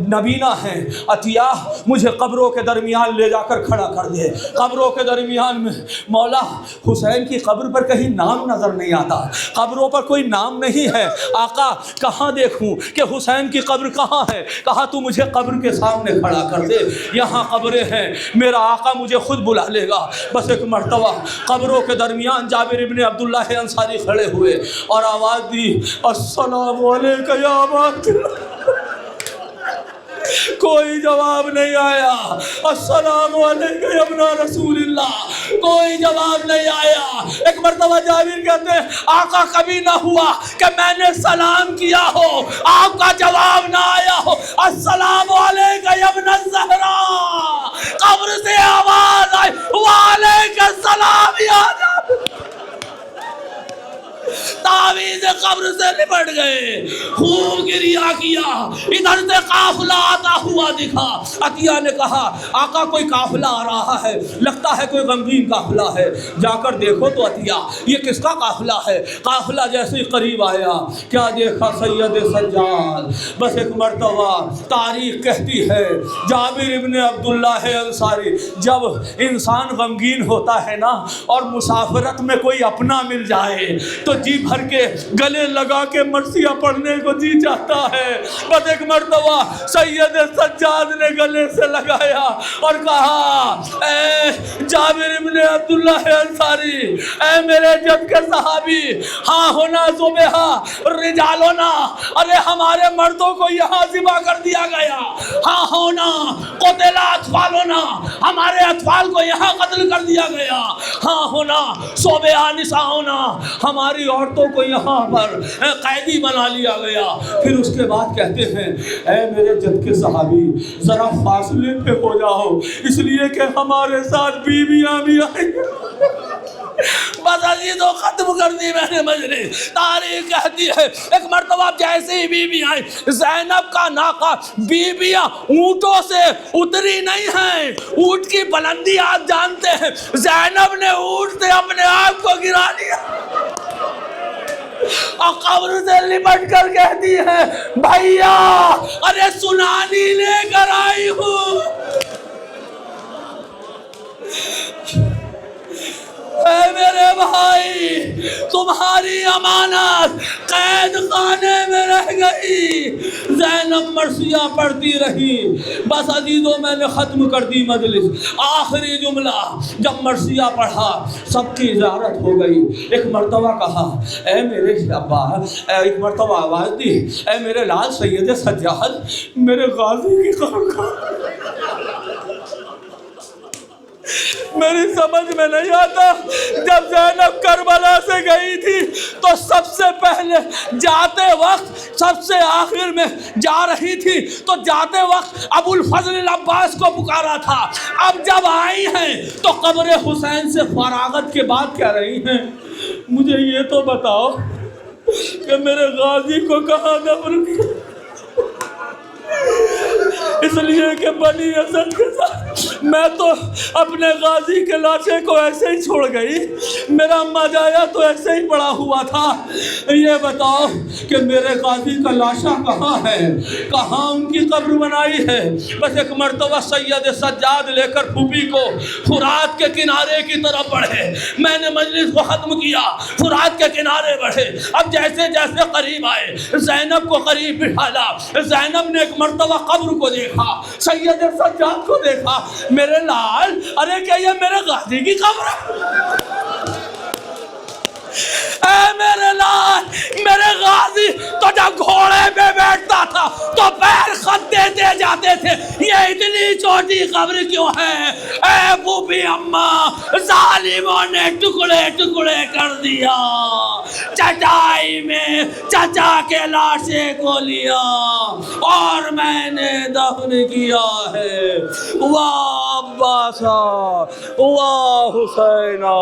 نبینا ہیں عطیہ مجھے قبروں کے درمیان لے جا کر کھڑا کر دے۔ قبروں کے درمیان میں مولا حسین کی قبر پر کہیں نام نظر نہیں آتا، قبروں پر کوئی نام نہیں ہے۔ آقا کہاں دیکھوں کہ حسین کی قبر کہاں ہے؟ کہا تو مجھے قبر کے سامنے کھڑا کر دے، یہاں قبریں ہیں، میرا آقا مجھے خود بلا لے گا۔ بس ایک مرتبہ قبروں کے درمیان جابر ابن عبداللہ انصاری کھڑے ہوئے اور آواز دی، السلام علیکم یا ابا عبداللہ۔ کوئی جواب نہیں آیا، السلام علیکم یا ابن رسول اللہ، کوئی جواب نہیں آیا۔ ایک مرتبہ جابر کہتے ہیں آقا کبھی نہ ہوا کہ میں نے سلام کیا ہو آپ کا جواب نہ آیا ہو، السلام علیکم یا ابن الزہرا، قبر سے آواز آئی وعلیکم السلام یا جابر۔ تعویذ قبر سے لپٹ گئے، خوب گریہ کیا، ادھر سے قافلہ آتا ہوا دکھا۔ عطیہ نے کہا آقا کوئی قافلہ آ رہا ہے، لگتا ہے کوئی غمگین قافلہ ہے، جا کر دیکھو تو عطیہ یہ کس کا قافلہ ہے؟ قافلہ جیسے ہی قریب آیا کیا دیکھا سید سجاد۔ بس ایک مرتبہ تاریخ کہتی ہے جابر ابن عبداللہ انصاری جب انسان غمگین ہوتا ہے نا اور مسافرت میں کوئی اپنا مل جائے تو جی بھر کے گلے لگا کے مرثیہ پڑھنے کو جی چاہتا ہے۔ بس ایک مرتبہ سید سجاد نے گلے سے لگایا اور کہا اے جابر ابن عبداللہ انصاری، اے میرے جد کے صحابی، ہاں ہونا زبیحہ رجالونا، ارے ہمارے مردوں کو یہاں ذبح کر دیا گیا، ہاں ہونا قتل اطفالونا، ہمارے اطفال کو یہاں قتل کر دیا گیا، ہاں ہونا صبیحہ نساؤنا، ہماری عورتوں کو یہاں پر قیدی بنا لیا گیا۔ پھر اس کے بعد کہتے ہیں اے میرے جد کے صحابی ذرا فاصلے پہ ہو جاؤ، اس لیے کہ ہمارے ساتھ بیویاں بھی آئیں گے۔ بس عزیزو ختم کر دی میں نے مجلس۔ تاریخ کہتی ہے ایک مرتبہ جیسے ہی بیوی آئی، زینب کا ناقہ، بیویاں اونٹوں سے اتری نہیں ہیں، اونٹ کی بلندی آپ جانتے ہیں، زینب نے اونٹ سے اپنے آپ کو گرا لیا اور قبر سے لپٹ کر کہتی ہے بھیا ارے سنانی لے کر آئی ہوں۔ اے میرے بھائی تمہاری امانت قید خانے میں رہ گئی۔ زینب مرثیہ پڑھتی رہی۔ بس عزیزوں میں نے ختم کر دی مجلس۔ آخری جملہ جب مرثیہ پڑھا سب کی زیارت ہو گئی۔ ایک مرتبہ کہا اے میرے ابا، ایک مرتبہ آواز دی اے میرے لال سید سجاد، میرے غازی کی قبر کا میری سمجھ میں نہیں آتا۔ جب زینب کربلا سے گئی تھی تو سب سے پہلے جاتے وقت سب سے آخر میں جا رہی تھی تو جاتے وقت ابو الفضل العباس کو پکارا تھا، اب جب آئی ہیں تو قبر حسین سے فراغت کے بعد کہہ رہی ہیں مجھے یہ تو بتاؤ کہ میرے غازی کو کہاں دفن کیا؟ اس لیے کہ بنی اسد کے ساتھ میں تو اپنے غازی کے لاشے کو ایسے ہی چھوڑ گئی، میرا مجایا تو ایسے ہی پڑا ہوا تھا، یہ بتاؤ کہ میرے غازی کا لاشا کہاں ہے، کہاں ان کی قبر بنائی ہے؟ بس ایک مرتبہ سید سجاد لے کر پھوپھی کو فرات کے کنارے کی طرف بڑھے۔ میں نے مجلس کو ختم کیا، فرات کے کنارے بڑھے۔ اب جیسے جیسے قریب آئے زینب کو قریب بٹھالا۔ زینب نے ایک مرتبہ قبر کو دیکھا، سید سجاد کو دیکھا، میرے لال ارے کیا یہ میرے غازی کی قبر ہے؟ اے میرے لال میرے غازی تو جب گھوڑے پہ بیٹھتا تھا تو پیر خط دیتے جاتے تھے، یہ اتنی چھوٹی قبر کیوں ہے؟ اے پھوپھی اماں ظالموں نے ٹکڑے ٹکڑے کر دیا، چٹائی میں چچا کے لاشے کو لیا اور میں نے دفن کیا ہے۔ واہ عباسا، واہ حسینہ،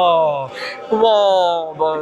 واہ